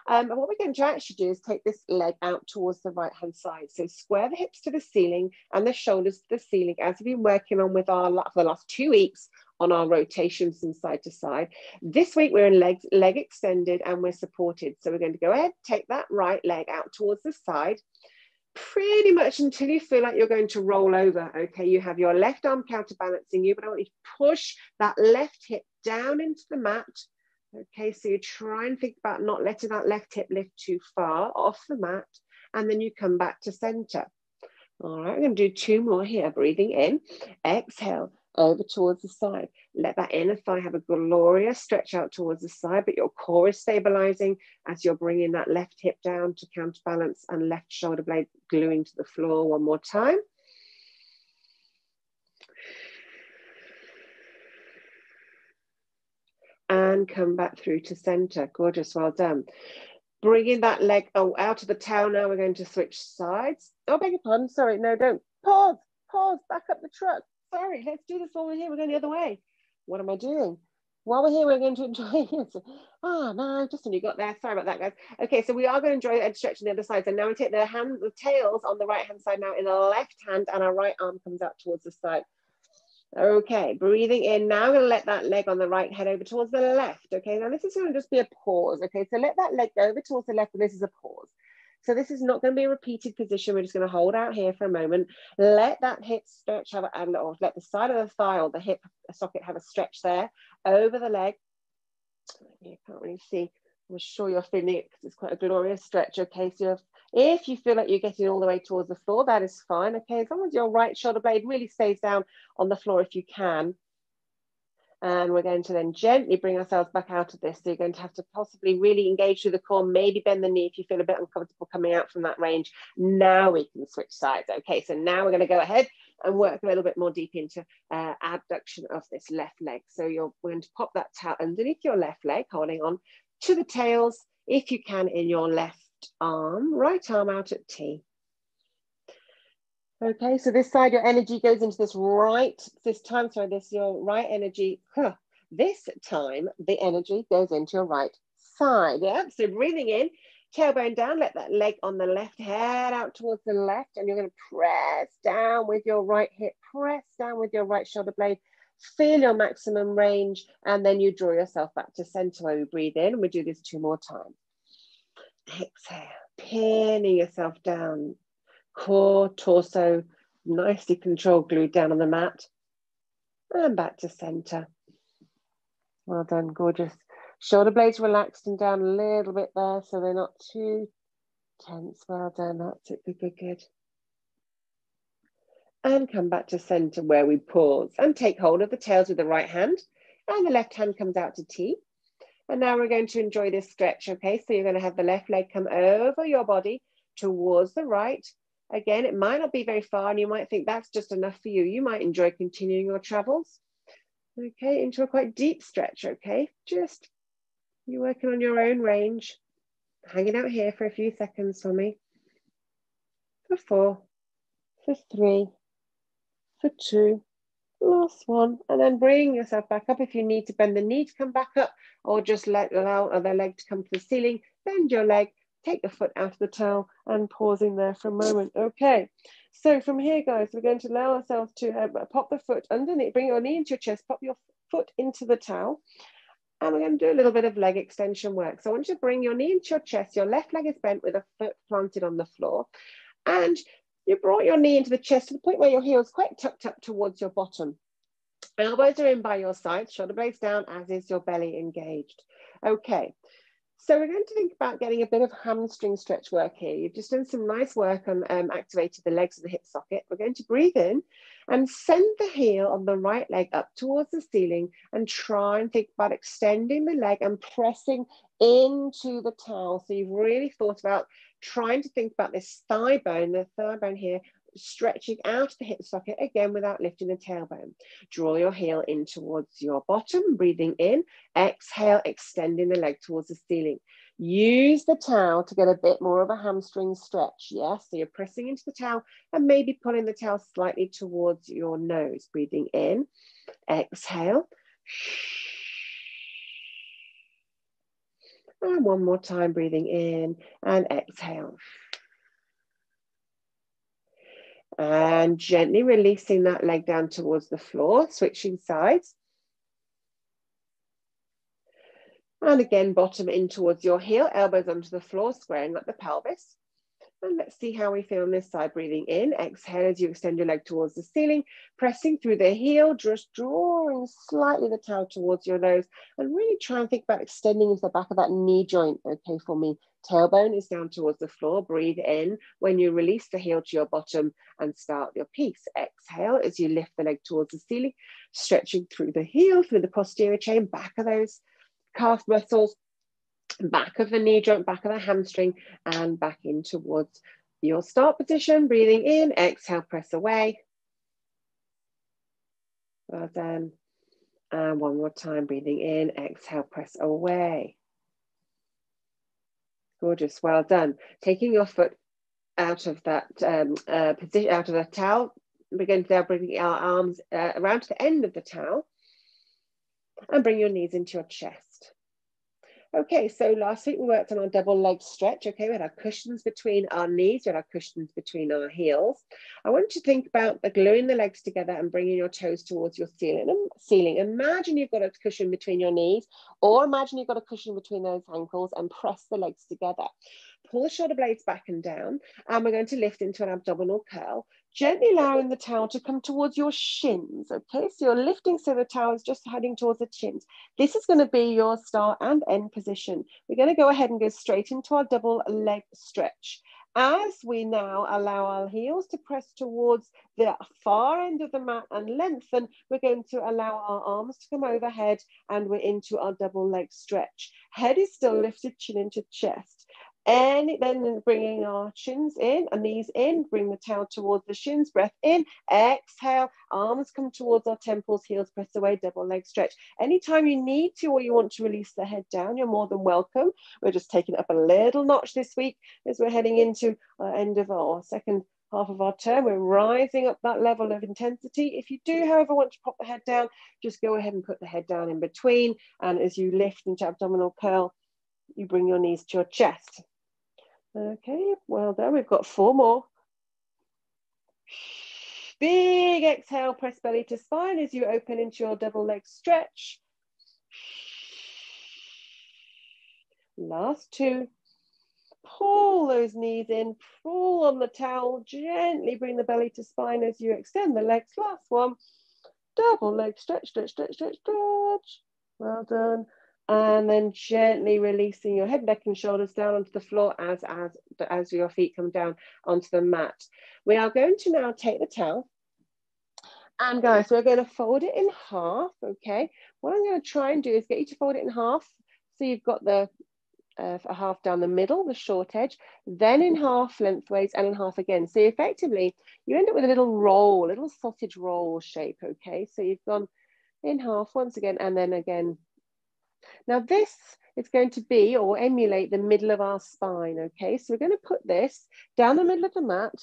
And what we're going to actually do is take this leg out towards the right-hand side. So square the hips to the ceiling and the shoulders to the ceiling, as we've been working on with for the last 2 weeks on our rotations from side to side. This week we're in leg extended and we're supported. So we're going to go ahead, take that right leg out towards the side, pretty much until you feel like you're going to roll over. Okay, you have your left arm counterbalancing you, but I want you to push that left hip down into the mat. Okay, so you try and think about not letting that left hip lift too far off the mat, and then you come back to center. All right, we're going to do 2 more here. Breathing in, exhale, over towards the side. Let that inner thigh have a glorious stretch out towards the side, but your core is stabilizing as you're bringing that left hip down to counterbalance and left shoulder blade gluing to the floor. One more time. And come back through to center. Gorgeous, well done. Bringing that leg out of the towel now, we're going to switch sides. Oh, beg your pardon, sorry, no, don't. Pause, back up the truck. Sorry, let's do this while we're here, we're going the other way. What am I doing? While we're here, we're going to enjoy it. Oh, no, just when you got there. Sorry about that, guys. Okay, so we are going to enjoy the stretch on the other side. So now we take the tails on the right-hand side now in the left hand, and our right arm comes out towards the side. Okay, breathing in. Now I'm going to let that leg on the right head over towards the left. Okay, now this is going to just be a pause. Okay, so let that leg go over towards the left, and this is a pause. So this is not going to be a repeated position. We're just going to hold out here for a moment. Let that hip stretch, or let the side of the thigh or the hip socket have a stretch there over the leg. You can't really see. I'm sure you're feeling it because it's quite a glorious stretch. Okay, so if you feel like you're getting all the way towards the floor, that is fine. Okay, as long as your right shoulder blade really stays down on the floor if you can. And we're going to then gently bring ourselves back out of this. So you're going to have to possibly really engage through the core, maybe bend the knee if you feel a bit uncomfortable coming out from that range. Now we can switch sides. Okay, so now we're going to go ahead and work a little bit more deep into abduction of this left leg. So we're going to pop that towel underneath your left leg, holding on to the tails, if you can, in your left arm, right arm out at T. Okay, so this side, your energy goes into your right energy. This time, the energy goes into your right side. Yeah, so breathing in, tailbone down, let that leg on the left head out towards the left, and you're going to press down with your right hip, press down with your right shoulder blade, feel your maximum range, and then you draw yourself back to center where we breathe in, and we do this 2 more times. Exhale, pinning yourself down. Core, torso, nicely controlled, glued down on the mat. And back to center. Well done, gorgeous. Shoulder blades relaxed and down a little bit there so they're not too tense. Well done, that's it, good, good, good. And come back to center where we pause and take hold of the tails with the right hand and the left hand comes out to T. And now we're going to enjoy this stretch, okay? So you're going to have the left leg come over your body towards the right. Again, it might not be very far and you might think that's just enough for you. You might enjoy continuing your travels, okay, into a quite deep stretch, okay? Just, you're working on your own range. Hanging out here for a few seconds for me. For 4, for 3, for 2, last one. And then bring yourself back up. If you need to bend the knee to come back up or just allow the leg to come to the ceiling, bend your leg. Take the foot out of the towel and pausing there for a moment. Okay, so from here, guys, we're going to allow ourselves to pop the foot underneath, bring your knee into your chest, pop your foot into the towel, and we're going to do a little bit of leg extension work. So I want you to bring your knee into your chest, your left leg is bent with a foot planted on the floor, and you brought your knee into the chest to the point where your heel is quite tucked up towards your bottom. Elbows are in by your sides, shoulder blades down, as is your belly engaged. Okay. So we're going to think about getting a bit of hamstring stretch work here. You've just done some nice work on activated the legs of the hip socket. We're going to breathe in and send the heel on the right leg up towards the ceiling and try and think about extending the leg and pressing into the towel. So you've really thought about trying to think about this thigh bone, the thigh bone here, stretching out of the hip socket again without lifting the tailbone. Draw your heel in towards your bottom, breathing in, exhale, extending the leg towards the ceiling. Use the towel to get a bit more of a hamstring stretch. Yes, so you're pressing into the towel and maybe pulling the towel slightly towards your nose. Breathing in, exhale. And one more time, breathing in and exhale. And gently releasing that leg down towards the floor, switching sides. And again, bottom in towards your heel, elbows onto the floor, squaring up the pelvis. And let's see how we feel on this side. Breathing in, exhale as you extend your leg towards the ceiling, pressing through the heel, just drawing slightly the towel towards your nose, and really try and think about extending into the back of that knee joint. Okay, for me, tailbone is down towards the floor. Breathe in when you release the heel to your bottom and start your piece. Exhale as you lift the leg towards the ceiling, stretching through the heel, through the posterior chain, back of those calf muscles, back of the knee joint, back of the hamstring, and back in towards your start position. Breathing in, exhale, press away. Well done. And one more time, breathing in, exhale, press away. Gorgeous, well done. Taking your foot out of that position, out of the towel, we're going to now bring our arms around to the end of the towel and bring your knees into your chest. Okay, so last week we worked on our double leg stretch. Okay, we had our cushions between our knees, we had our cushions between our heels. I want you to think about gluing the legs together and bringing your toes towards your ceiling. Imagine you've got a cushion between your knees, or imagine you've got a cushion between those ankles, and press the legs together. Pull the shoulder blades back and down, and we're going to lift into an abdominal curl, gently allowing the towel to come towards your shins. Okay, so you're lifting so the towel is just heading towards the shins. This is going to be your start and end position. We're going to go ahead and go straight into our double leg stretch. As we now allow our heels to press towards the far end of the mat and lengthen, we're going to allow our arms to come overhead, and we're into our double leg stretch. Head is still lifted, chin into chest. And then bringing our chins in and knees in, bring the towel towards the shins, breath in, exhale, arms come towards our temples, heels press away, double leg stretch. Anytime you need to or you want to release the head down, you're more than welcome. We're just taking it up a little notch this week as we're heading into our end of our second half of our term. We're rising up that level of intensity. If you do, however, want to pop the head down, just go ahead and put the head down in between. And as you lift into abdominal curl, you bring your knees to your chest. Okay, well done. We've got 4 more. Big exhale, press belly to spine as you open into your double leg stretch. Last 2. Pull those knees in, pull on the towel, gently bring the belly to spine as you extend the legs. Last 1. Double leg stretch, stretch, stretch, stretch, stretch. Well done. And then gently releasing your head, neck and shoulders down onto the floor as your feet come down onto the mat. We are going to now take the towel, and guys, we're going to fold it in half, okay? What I'm going to try and do is get you to fold it in half, so you've got the a half down the middle, the short edge, then in half lengthways and in half again. So effectively, you end up with a little roll, a little sausage roll shape, okay? So you've gone in half once again, and then again. Now this is going to be or emulate the middle of our spine, okay? So we're going to put this down the middle of the mat,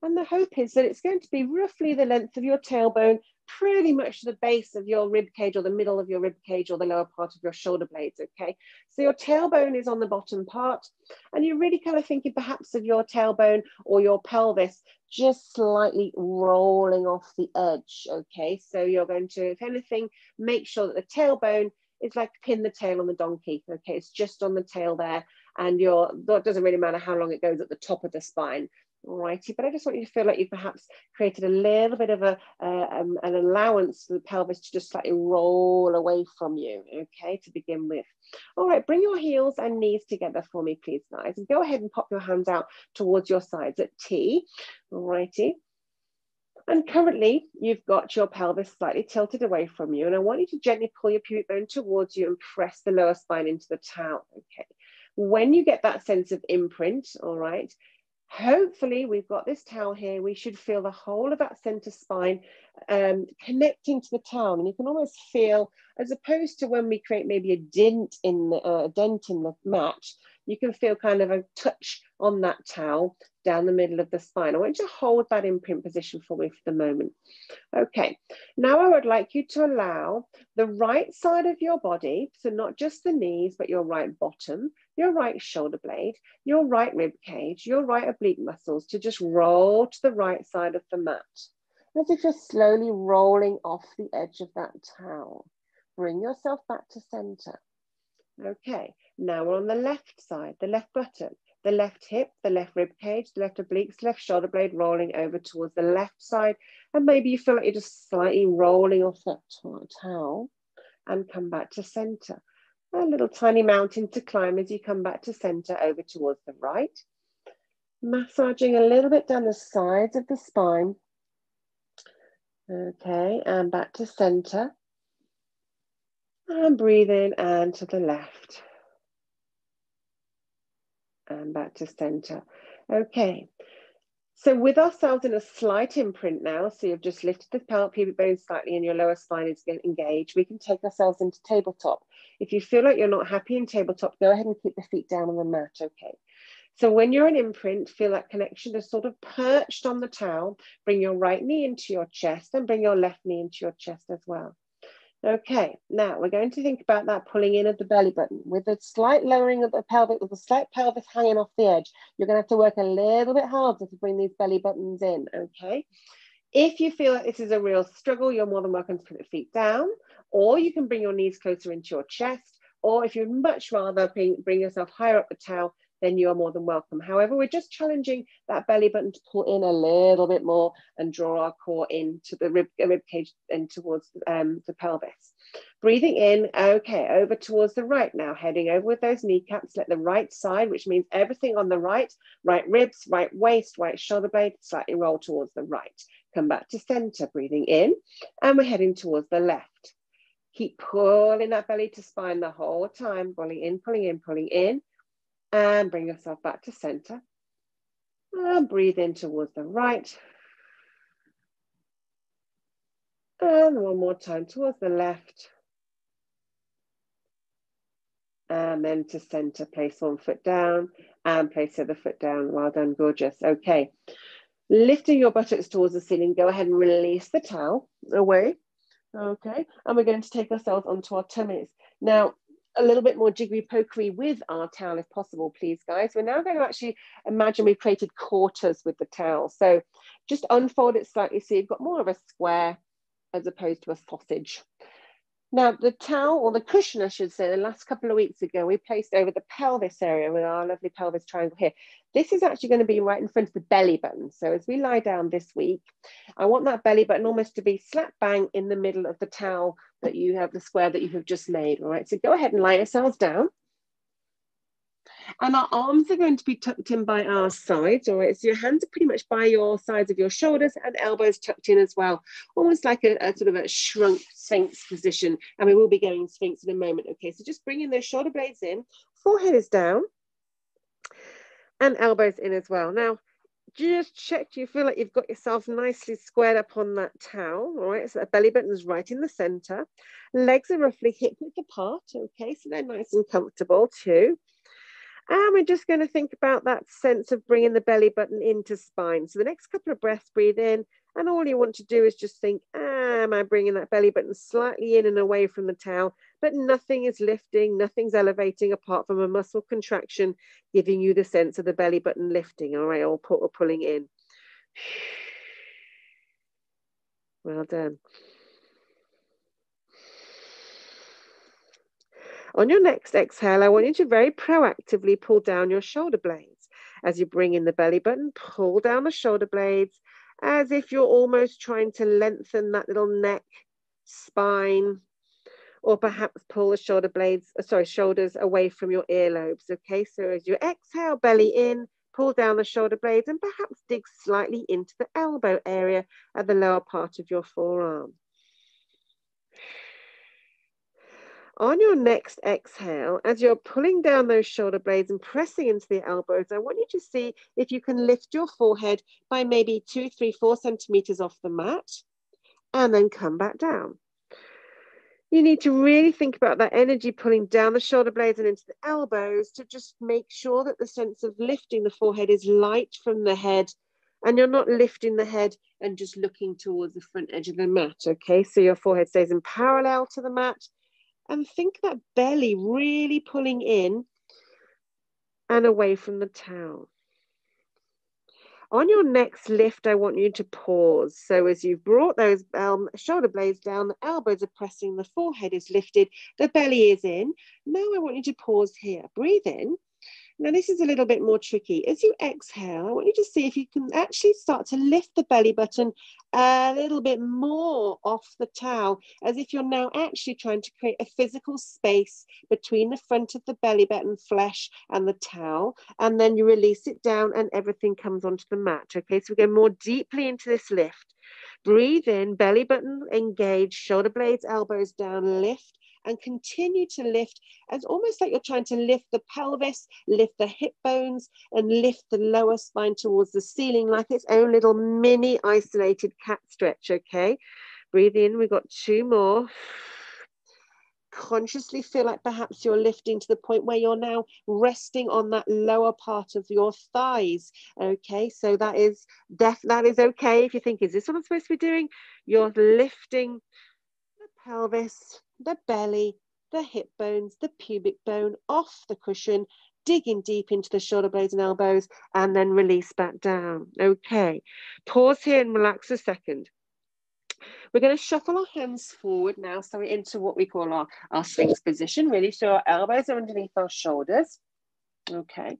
and the hope is that it's going to be roughly the length of your tailbone, pretty much the base of your rib cage or the middle of your rib cage or the lower part of your shoulder blades, okay? So your tailbone is on the bottom part, and you're really kind of thinking perhaps of your tailbone or your pelvis just slightly rolling off the edge, okay? So you're going to, if anything, make sure that the tailbone is like pin the tail on the donkey, okay? It's just on the tail there, and that doesn't really matter how long it goes at the top of the spine, righty? But I just want you to feel like you've perhaps created a little bit of an allowance for the pelvis to just slightly roll away from you, okay, to begin with. All right, bring your heels and knees together for me, please, guys, and go ahead and pop your hands out towards your sides at T, righty? And currently, you've got your pelvis slightly tilted away from you. And I want you to gently pull your pubic bone towards you and press the lower spine into the towel, okay? When you get that sense of imprint, all right, hopefully we've got this towel here. We should feel the whole of that center spine connecting to the towel. And you can almost feel, as opposed to when we create maybe a dent in the mat, you can feel kind of a touch on that towel down the middle of the spine. I want you to hold that imprint position for me for the moment. Okay, now I would like you to allow the right side of your body, so not just the knees, but your right bottom, your right shoulder blade, your right rib cage, your right oblique muscles to just roll to the right side of the mat. As if you're slowly rolling off the edge of that towel. Bring yourself back to center. Okay, now we're on the left side, the left buttock, the left hip, the left rib cage, the left obliques, left shoulder blade rolling over towards the left side. And maybe you feel like you're just slightly rolling off that towel and come back to center. A little tiny mountain to climb as you come back to center over towards the right. Massaging a little bit down the sides of the spine. Okay, and back to center. And breathe in and to the left. And back to center. Okay. So with ourselves in a slight imprint now, so you've just lifted the pubic bone slightly and your lower spine is engaged, we can take ourselves into tabletop. If you feel like you're not happy in tabletop, go ahead and keep the feet down on the mat, okay? So when you're in imprint, feel that connection is sort of perched on the towel. Bring your right knee into your chest and bring your left knee into your chest as well. Okay, now we're going to think about that pulling in of the belly button with a slight lowering of the pelvic, with a slight pelvis hanging off the edge. You're going to have to work a little bit harder to bring these belly buttons in, okay? If you feel like this is a real struggle, you're more than welcome to put the feet down, or you can bring your knees closer into your chest, or if you'd much rather bring yourself higher up the towel, then you are more than welcome. However, we're just challenging that belly button to pull in a little bit more and draw our core into the rib cage and towards the pelvis. Breathing in, okay, over towards the right now, heading over with those kneecaps. Let the right side, which means everything on the right ribs, right waist, right shoulder blade, slightly roll towards the right. Come back to center, breathing in, and we're heading towards the left. Keep pulling that belly to spine the whole time, pulling in, pulling in, pulling in. And bring yourself back to center. And breathe in towards the right. And one more time towards the left. And then to center, place one foot down and place the other foot down. Well done, gorgeous. Okay. Lifting your buttocks towards the ceiling, go ahead and release the towel away. Okay. And we're going to take ourselves onto our tummies. Now, a little bit more jiggery pokery with our towel if possible, please, guys. We're now going to actually imagine we've created quarters with the towel. So just unfold it slightly so you've got more of a square as opposed to a sausage. Now, the towel, or the cushion, I should say, the last couple of weeks ago, we placed over the pelvis area with our lovely pelvis triangle here. This is actually going to be right in front of the belly button. So as we lie down this week, I want that belly button almost to be slap bang in the middle of the towel that you have, the square that you have just made. All right, so go ahead and lie yourselves down. And our arms are going to be tucked in by our sides, all right? So your hands are pretty much by your sides of your shoulders and elbows tucked in as well, almost like a sort of a shrunk Sphinx position. And we will be going Sphinx in a moment, okay? So just bringing those shoulder blades in, forehead is down, and elbows in as well. Now, just check, do you feel like you've got yourself nicely squared up on that towel, all right? So that belly button is right in the center. Legs are roughly hip width apart, okay? So they're nice and comfortable too. And we're just going to think about that sense of bringing the belly button into spine. So the next couple of breaths, breathe in. And all you want to do is just think, am I bringing that belly button slightly in and away from the towel? But nothing is lifting, nothing's elevating apart from a muscle contraction, giving you the sense of the belly button lifting, all right, or pulling in. Well done. On your next exhale, I want you to very proactively pull down your shoulder blades. As you bring in the belly button, pull down the shoulder blades as if you're almost trying to lengthen that little neck, spine, or perhaps pull the shoulders away from your earlobes. Okay, so as you exhale, belly in, pull down the shoulder blades and perhaps dig slightly into the elbow area at the lower part of your forearm. On your next exhale, as you're pulling down those shoulder blades and pressing into the elbows, I want you to see if you can lift your forehead by maybe 2, 3, 4 centimeters off the mat and then come back down. You need to really think about that energy pulling down the shoulder blades and into the elbows to just make sure that the sense of lifting the forehead is light from the head and you're not lifting the head and just looking towards the front edge of the mat, okay? So your forehead stays in parallel to the mat. And think that belly really pulling in and away from the towel. On your next lift, I want you to pause. So as you've brought those shoulder blades down, the elbows are pressing, the forehead is lifted, the belly is in. Now I want you to pause here. Breathe in. Now this is a little bit more tricky. As you exhale, I want you to see if you can actually start to lift the belly button a little bit more off the towel, as if you're now actually trying to create a physical space between the front of the belly button flesh and the towel, and then you release it down and everything comes onto the mat. Okay, so we go more deeply into this lift. Breathe in, belly button engaged, shoulder blades, elbows down, lift. and continue to lift. It's almost like you're trying to lift the pelvis, lift the hip bones, and lift the lower spine towards the ceiling like its own little mini isolated cat stretch, okay? Breathe in, we've got 2 more. Consciously feel like perhaps you're lifting to the point where you're now resting on that lower part of your thighs. Okay, so that is okay. If you think, is this what I'm supposed to be doing? You're lifting the pelvis, the belly, the hip bones, the pubic bone off the cushion, digging deep into the shoulder blades and elbows, and then release back down. Okay, pause here and relax a second. We're going to shuffle our hands forward now, so we're into what we call our Sphinx position, really. So our elbows are underneath our shoulders. Okay.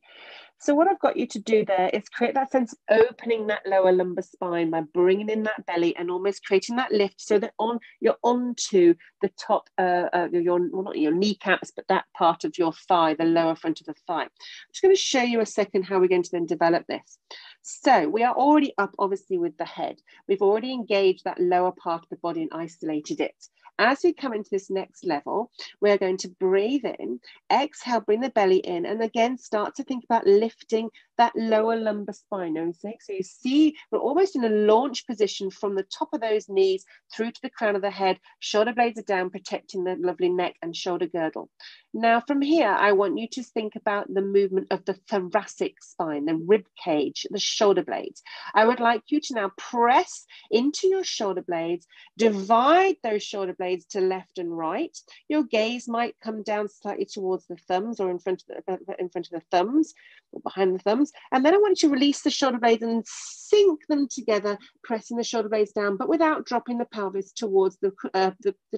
So what I've got you to do there is create that sense of opening that lower lumbar spine by bringing in that belly and almost creating that lift so that you're onto the top, not your kneecaps, but that part of your thigh, the lower front of the thigh. I'm just going to show you a second how we're going to then develop this. So we are already up, obviously, with the head. We've already engaged that lower part of the body and isolated it. As we come into this next level, we're going to breathe in, exhale, bring the belly in, and again, start to think about lifting that lower lumbar spine. Okay? So you see, we're almost in a launch position from the top of those knees through to the crown of the head. Shoulder blades are down, protecting the lovely neck and shoulder girdle. Now, from here, I want you to think about the movement of the thoracic spine, the rib cage, the shoulder blades. I would like you to now press into your shoulder blades, divide those shoulder blades to left and right. Your gaze might come down slightly towards the thumbs or in front of the thumbs or behind the thumbs. And then I want you to release the shoulder blades and sink them together, pressing the shoulder blades down, but without dropping the pelvis towards the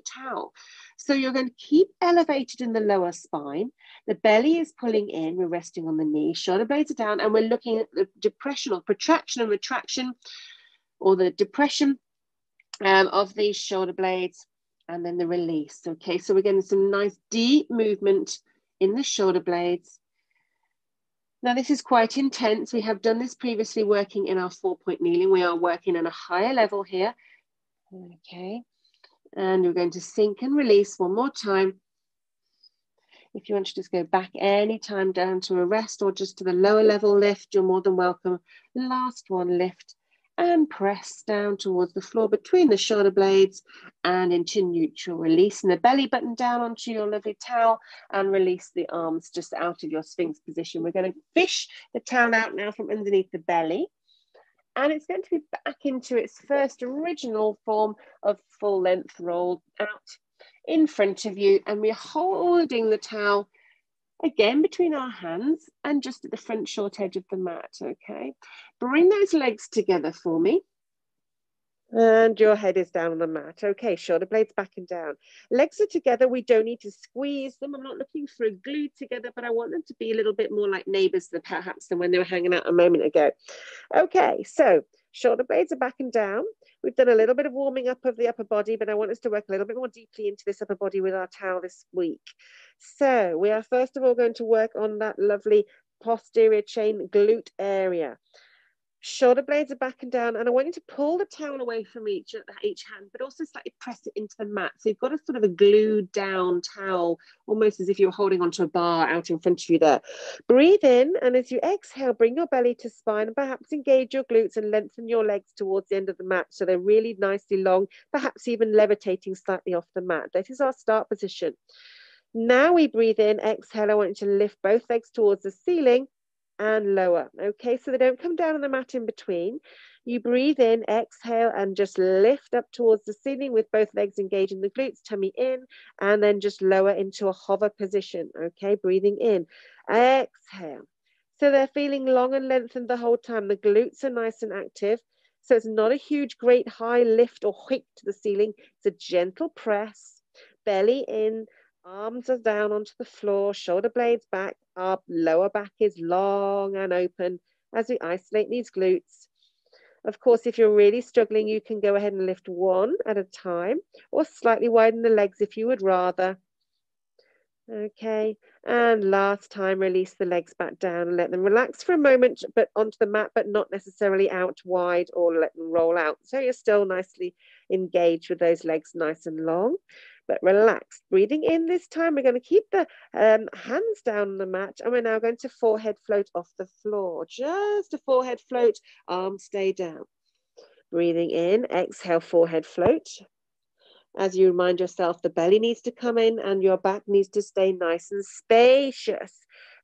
towel. So you're going to keep elevated in the lower spine. The belly is pulling in. We're resting on the knee. Shoulder blades are down, and we're looking at the depression or protraction and retraction, or the depression of these shoulder blades, and then the release. Okay, so we're getting some nice deep movement in the shoulder blades. Now this is quite intense. We have done this previously working in our 4-point kneeling. We are working on a higher level here. Okay, and we're going to sink and release one more time. If you want to just go back anytime down to a rest or just to the lower level lift, you're more than welcome. Last one, lift and press down towards the floor between the shoulder blades and into neutral. Releasing the belly button down onto your lovely towel and release the arms just out of your Sphinx position. We're going to fish the towel out now from underneath the belly. And it's going to be back into its first original form of full length rolled out in front of you. And we're holding the towel again between our hands and just at the front short edge of the mat, okay? Bring those legs together for me. And your head is down on the mat. Okay, shoulder blades back and down. Legs are together. We don't need to squeeze them. I'm not looking for a glue together, but I want them to be a little bit more like neighbors perhaps than when they were hanging out a moment ago. Okay, so shoulder blades are back and down. We've done a little bit of warming up of the upper body, but I want us to work a little bit more deeply into this upper body with our towel this week. So we are first of all going to work on that lovely posterior chain glute area. Shoulder blades are back and down, and I want you to pull the towel away from each hand, but also slightly press it into the mat. So you've got a sort of a glued down towel, almost as if you were holding onto a bar out in front of you there. Breathe in, and as you exhale, bring your belly to spine and perhaps engage your glutes and lengthen your legs towards the end of the mat so they're really nicely long, perhaps even levitating slightly off the mat. That is our start position. Now we breathe in, exhale. I want you to lift both legs towards the ceiling and lower. Okay, so they don't come down on the mat in between. You breathe in, exhale, and just lift up towards the ceiling with both legs engaging the glutes, tummy in, and then just lower into a hover position. Okay, breathing in, exhale. So they're feeling long and lengthened the whole time. The glutes are nice and active. So it's not a huge, great high lift or hike to the ceiling. It's a gentle press, belly in, arms are down onto the floor, shoulder blades back up, lower back is long and open as we isolate these glutes. Of course, if you're really struggling, you can go ahead and lift one at a time or slightly widen the legs if you would rather. Okay, and last time, release the legs back down and let them relax for a moment, but onto the mat, but not necessarily out wide or let them roll out. So you're still nicely engaged with those legs nice and long. but relaxed. Breathing in this time, we're going to keep the hands down on the mat, and we're now going to forehead float off the floor. Just a forehead float, arms stay down. Breathing in, exhale, forehead float. As you remind yourself, the belly needs to come in and your back needs to stay nice and spacious.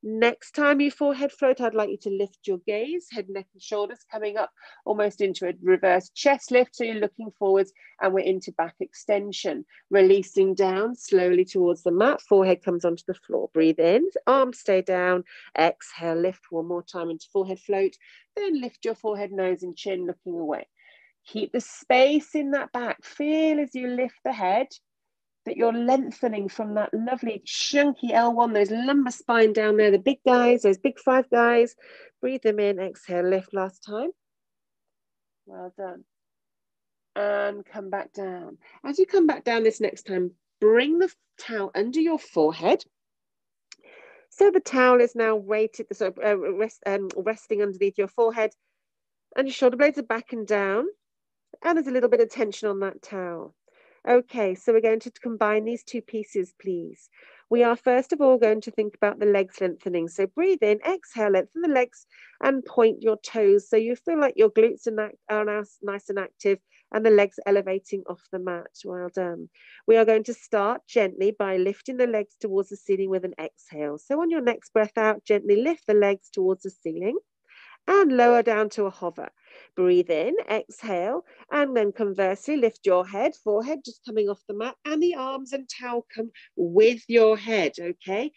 Next time you forehead float, I'd like you to lift your gaze, head, neck, and shoulders coming up almost into a reverse chest lift. So you're looking forwards and we're into back extension. Releasing down slowly towards the mat, forehead comes onto the floor. Breathe in, arms stay down. Exhale, lift one more time into forehead float. Then lift your forehead, nose, and chin looking away. Keep the space in that back. Feel as you lift the head that you're lengthening from that lovely chunky L1, those lumbar spine down there, the big guys, those big 5 guys. Breathe them in, exhale, lift last time. Well done. And come back down. As you come back down this next time, bring the towel under your forehead. So the towel is now weighted, resting underneath your forehead, and your shoulder blades are back and down. And there's a little bit of tension on that towel. Okay, so we're going to combine these two pieces, please. We are first of all going to think about the legs lengthening. So breathe in, exhale, lengthen the legs and point your toes. So you feel like your glutes are now nice and active and the legs elevating off the mat. Well done. We are going to start gently by lifting the legs towards the ceiling with an exhale. So on your next breath out, gently lift the legs towards the ceiling and lower down to a hover. Breathe in, exhale, and then conversely lift your head, forehead just coming off the mat, and the arms and towel come with your head, okay?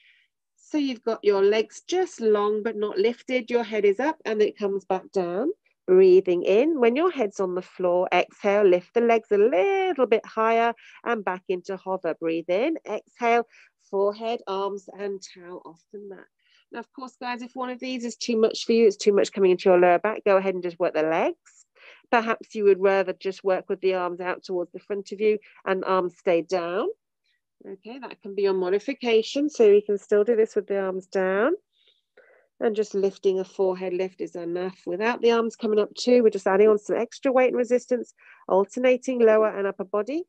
So you've got your legs just long but not lifted, your head is up and it comes back down. Breathing in, when your head's on the floor, exhale, lift the legs a little bit higher and back into hover. Breathe in, exhale, forehead, arms and towel off the mat. Now, of course, guys, if one of these is too much for you, it's too much coming into your lower back, go ahead and just work the legs. Perhaps you would rather just work with the arms out towards the front of you and arms stay down. Okay, that can be your modification. So you can still do this with the arms down. And just lifting a forehead lift is enough. Without the arms coming up too, we're just adding on some extra weight and resistance, alternating lower and upper body.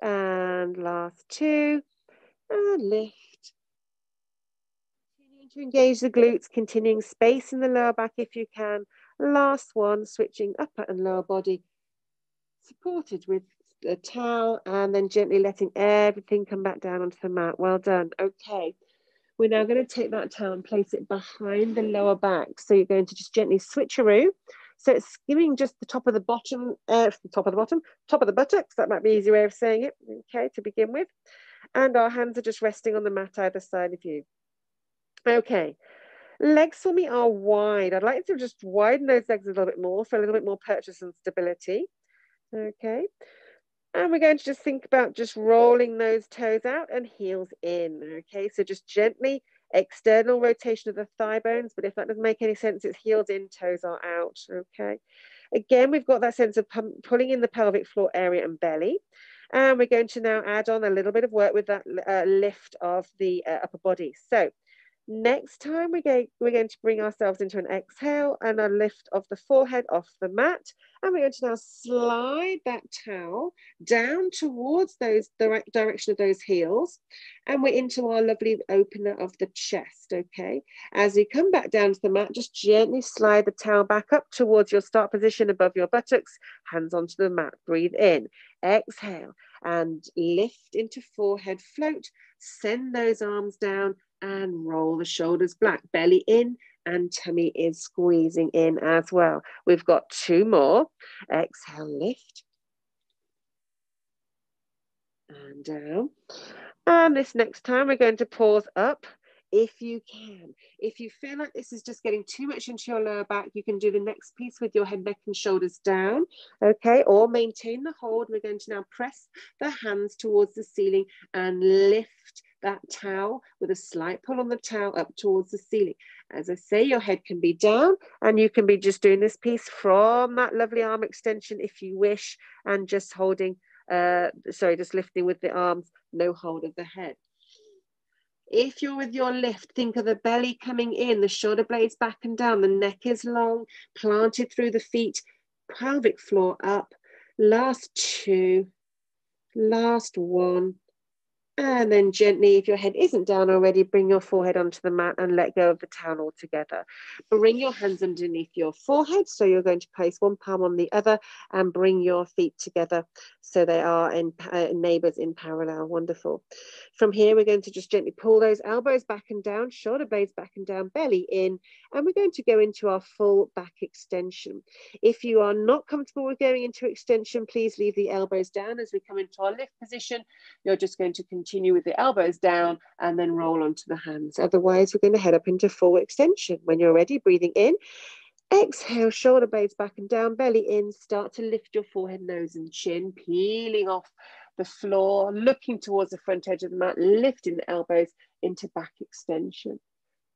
And last 2. And lift. Continuing to engage the glutes, continuing space in the lower back if you can. Last one, switching upper and lower body, supported with a towel, and then gently letting everything come back down onto the mat. Well done. Okay. We're now going to take that towel and place it behind the lower back. So you're going to just gently switcheroo. So it's skimming just the top of the bottom, top of the buttocks. That might be an easy way of saying it, okay, to begin with. And our hands are just resting on the mat either side of you. Okay, legs for me are wide. I'd like to just widen those legs a little bit more for a little bit more purchase and stability. Okay, and we're going to just think about just rolling those toes out and heels in. Okay, so just gently external rotation of the thigh bones, but if that doesn't make any sense, it's heels in, toes are out. Okay, again, we've got that sense of pulling in the pelvic floor area and belly. And we're going to now add on a little bit of work with that lift of the upper body. So next time we're going to bring ourselves into an exhale and a lift of the forehead off the mat. And we're going to now slide that towel down towards those direction of those heels. And we're into our lovely opener of the chest, okay? As we come back down to the mat, just gently slide the towel back up towards your start position above your buttocks, hands onto the mat. Breathe in, exhale, and lift into forehead float. Send those arms down and roll the shoulders back, belly in, and tummy is squeezing in as well. We've got 2 more. Exhale, lift. And down. And this next time we're going to pause up if you can. If you feel like this is just getting too much into your lower back, you can do the next piece with your head, neck, and shoulders down, okay? Or maintain the hold. We're going to now press the hands towards the ceiling and lift that towel with a slight pull on the towel up towards the ceiling. As I say, your head can be down and you can be just doing this piece from that lovely arm extension if you wish, and just holding, just lifting with the arms, no hold of the head. If you're with your lift, think of the belly coming in, the shoulder blades back and down, the neck is long, planted through the feet, pelvic floor up, Last 2, last 1. And then gently, if your head isn't down already, bring your forehead onto the mat and let go of the towel altogether. Bring your hands underneath your forehead. So you're going to place one palm on the other and bring your feet together so they are in neighbours in parallel. Wonderful. From here, we're going to just gently pull those elbows back and down, shoulder blades back and down, belly in, and we're going to go into our full back extension. If you are not comfortable with going into extension, please leave the elbows down as we come into our lift position. You're just going to continue with the elbows down and then roll onto the hands. Otherwise, we're going to head up into full extension. When you're ready, breathing in, exhale, shoulder blades back and down, belly in. Start to lift your forehead, nose and chin, peeling off the floor, looking towards the front edge of the mat, lifting the elbows into back extension.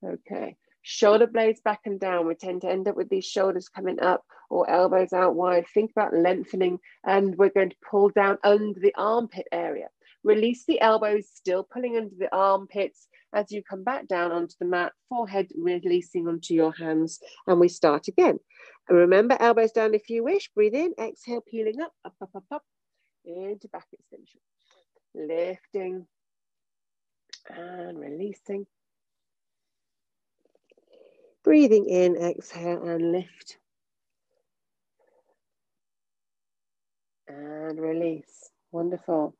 Okay. Shoulder blades back and down. We tend to end up with these shoulders coming up or elbows out wide. Think about lengthening, and we're going to pull down under the armpit area. Release the elbows, still pulling under the armpits as you come back down onto the mat, forehead releasing onto your hands, and we start again. And remember, elbows down if you wish. Breathe in, exhale, peeling up, up, up, up, up, into back extension. Lifting and releasing. Breathing in, exhale and lift. And release. Wonderful.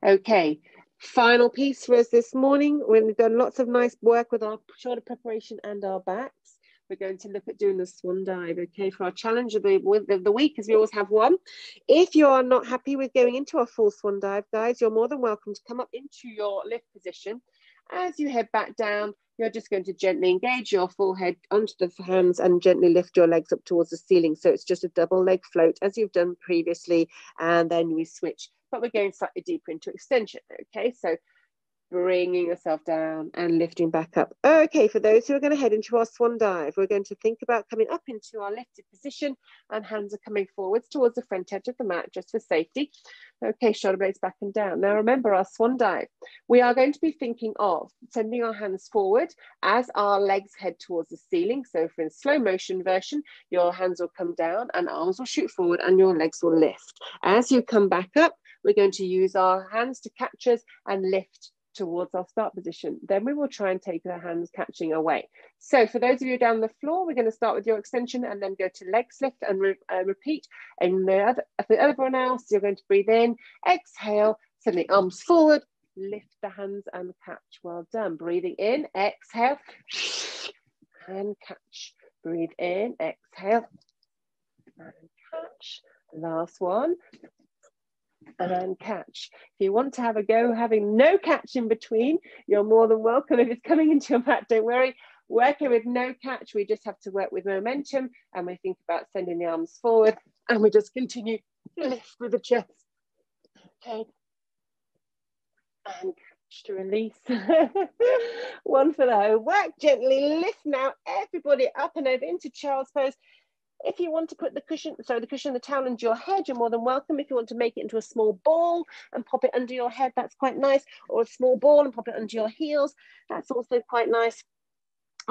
Okay, final piece for us this morning. We've done lots of nice work with our shoulder preparation and our backs. We're going to look at doing the swan dive, okay, for our challenge of the week, as we always have one. If you are not happy with going into a full swan dive, guys, you're more than welcome to come up into your lift position. As you head back down, you're just going to gently engage your forehead onto the hands and gently lift your legs up towards the ceiling. So it's just a double leg float as you've done previously, and then we switch. But we're going slightly deeper into extension, okay? So bringing yourself down and lifting back up. Okay, for those who are going to head into our swan dive, we're going to think about coming up into our lifted position, and hands are coming forwards towards the front edge of the mat just for safety. Okay, shoulder blades back and down. Now remember our swan dive. We are going to be thinking of sending our hands forward as our legs head towards the ceiling. So for a slow motion version, your hands will come down and arms will shoot forward and your legs will lift. As you come back up, we're going to use our hands to catch us and lift towards our start position. Then we will try and take the hands catching away. So for those of you down the floor, we're going to start with your extension and then go to legs lift and repeat. And for everyone else, you're going to breathe in, exhale, send the arms forward, lift the hands and catch. Well done. Breathing in, exhale, and catch. Breathe in, exhale, and catch. Last one. And catch. If you want to have a go having no catch in between, you're more than welcome. If it's coming into your mat, don't worry. Working with no catch, we just have to work with momentum, and we think about sending the arms forward, and we just continue to lift with the chest. Okay. And catch to release. One for the whole work. Gently lift now, everybody up and over into child's pose. If you want to put the cushion, the towel into your head, you're more than welcome. If you want to make it into a small ball and pop it under your head, that's quite nice. Or a small ball and pop it under your heels, that's also quite nice.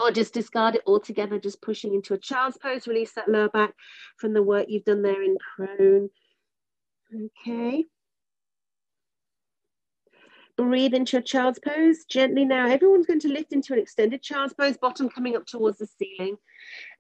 Or just discard it altogether, just pushing into a child's pose. Release that lower back from the work you've done there in prone. Okay. Breathe into a child's pose gently now. Everyone's going to lift into an extended child's pose, bottom coming up towards the ceiling.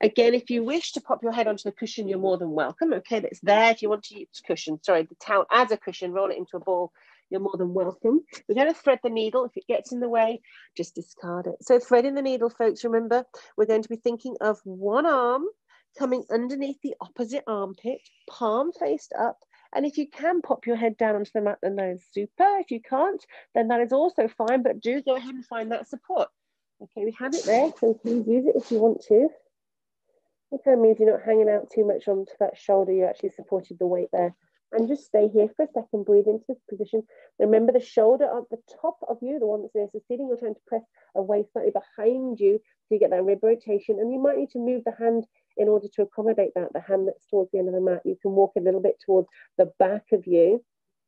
Again, if you wish to pop your head onto the cushion, you're more than welcome. Okay, that's there. If you want to use the towel as a cushion, roll it into a ball, you're more than welcome. We're going to thread the needle. If it gets in the way, just discard it. So threading the needle, folks, remember, we're going to be thinking of one arm coming underneath the opposite armpit, palm faced up. And if you can pop your head down onto the mat, then that is super. If you can't, then that is also fine, but do go ahead and find that support. Okay, we have it there, so please use it if you want to. It kind of means you're not hanging out too much onto that shoulder, you actually supported the weight there. And just stay here for a second, breathe into this position. Remember the shoulder at the top of you, the one that's nearest the ceiling, you're trying to press away slightly behind you so you get that rib rotation. And you might need to move the hand in order to accommodate that, the hand that's towards the end of the mat. You can walk a little bit towards the back of you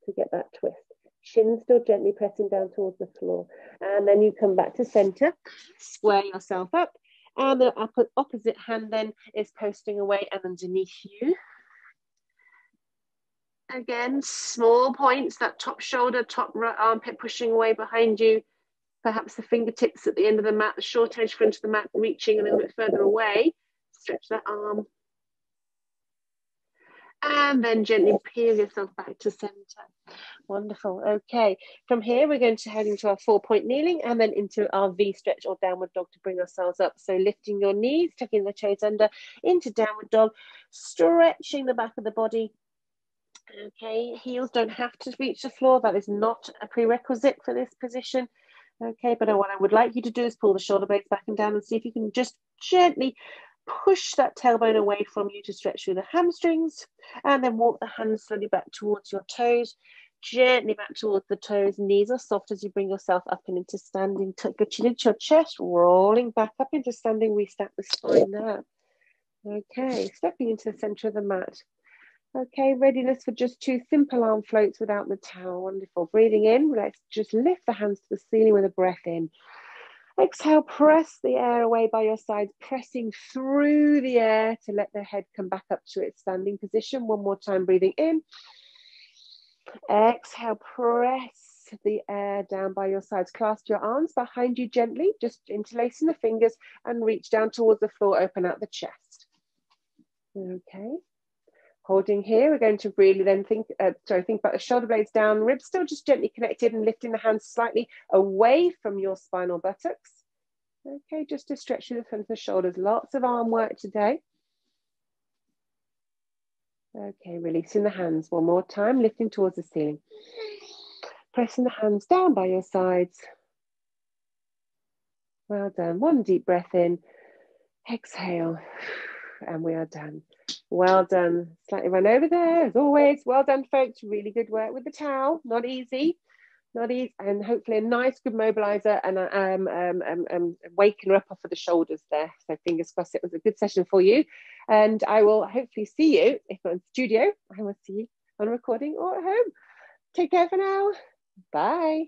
to get that twist. Chin still gently pressing down towards the floor. And then you come back to center, square yourself up, and the opposite hand then is posting away and underneath you. Again, small points, that top shoulder, top right armpit pushing away behind you. Perhaps the fingertips at the end of the mat, the short edge front of the mat reaching a little bit further away. Stretch that arm. And then gently peel yourself back to center. Wonderful. Okay. From here, we're going to head into our 4-point kneeling and then into our V stretch or downward dog to bring ourselves up. So lifting your knees, tucking the toes under into downward dog, stretching the back of the body. Okay. Heels don't have to reach the floor. That is not a prerequisite for this position. Okay. But what I would like you to do is pull the shoulder blades back and down and see if you can just gently push that tailbone away from you to stretch through the hamstrings, and then walk the hands slowly back towards your toes, gently back towards the toes. Knees are soft as you bring yourself up and into standing. Tuck your chin into your chest, rolling back up into standing. We stack the spine there. Okay, stepping into the center of the mat. Okay, readiness for just 2 simple arm floats without the towel. Wonderful. Breathing in, let's just lift the hands to the ceiling with a breath in. Exhale, press the air away by your sides, pressing through the air to let the head come back up to its standing position. One more time, breathing in. Exhale, press the air down by your sides. Clasp your arms behind you gently, just interlacing the fingers and reach down towards the floor, open out the chest. Okay. Holding here, we're going to really then think about the shoulder blades down, ribs still just gently connected, and lifting the hands slightly away from your spinal buttocks. Okay, just to stretch through the front of the shoulders. Lots of arm work today. Okay, releasing the hands one more time, lifting towards the ceiling. Pressing the hands down by your sides. Well done. One deep breath in. Exhale. And we are done. Well done. Slightly run over there, as always. Well done, folks. Really good work with the towel. Not easy. Not easy. And hopefully a nice, good mobilizer and waking her up off of the shoulders there. So fingers crossed it was a good session for you. And I will hopefully see you, if not in the studio, I will see you on a recording or at home. Take care for now. Bye.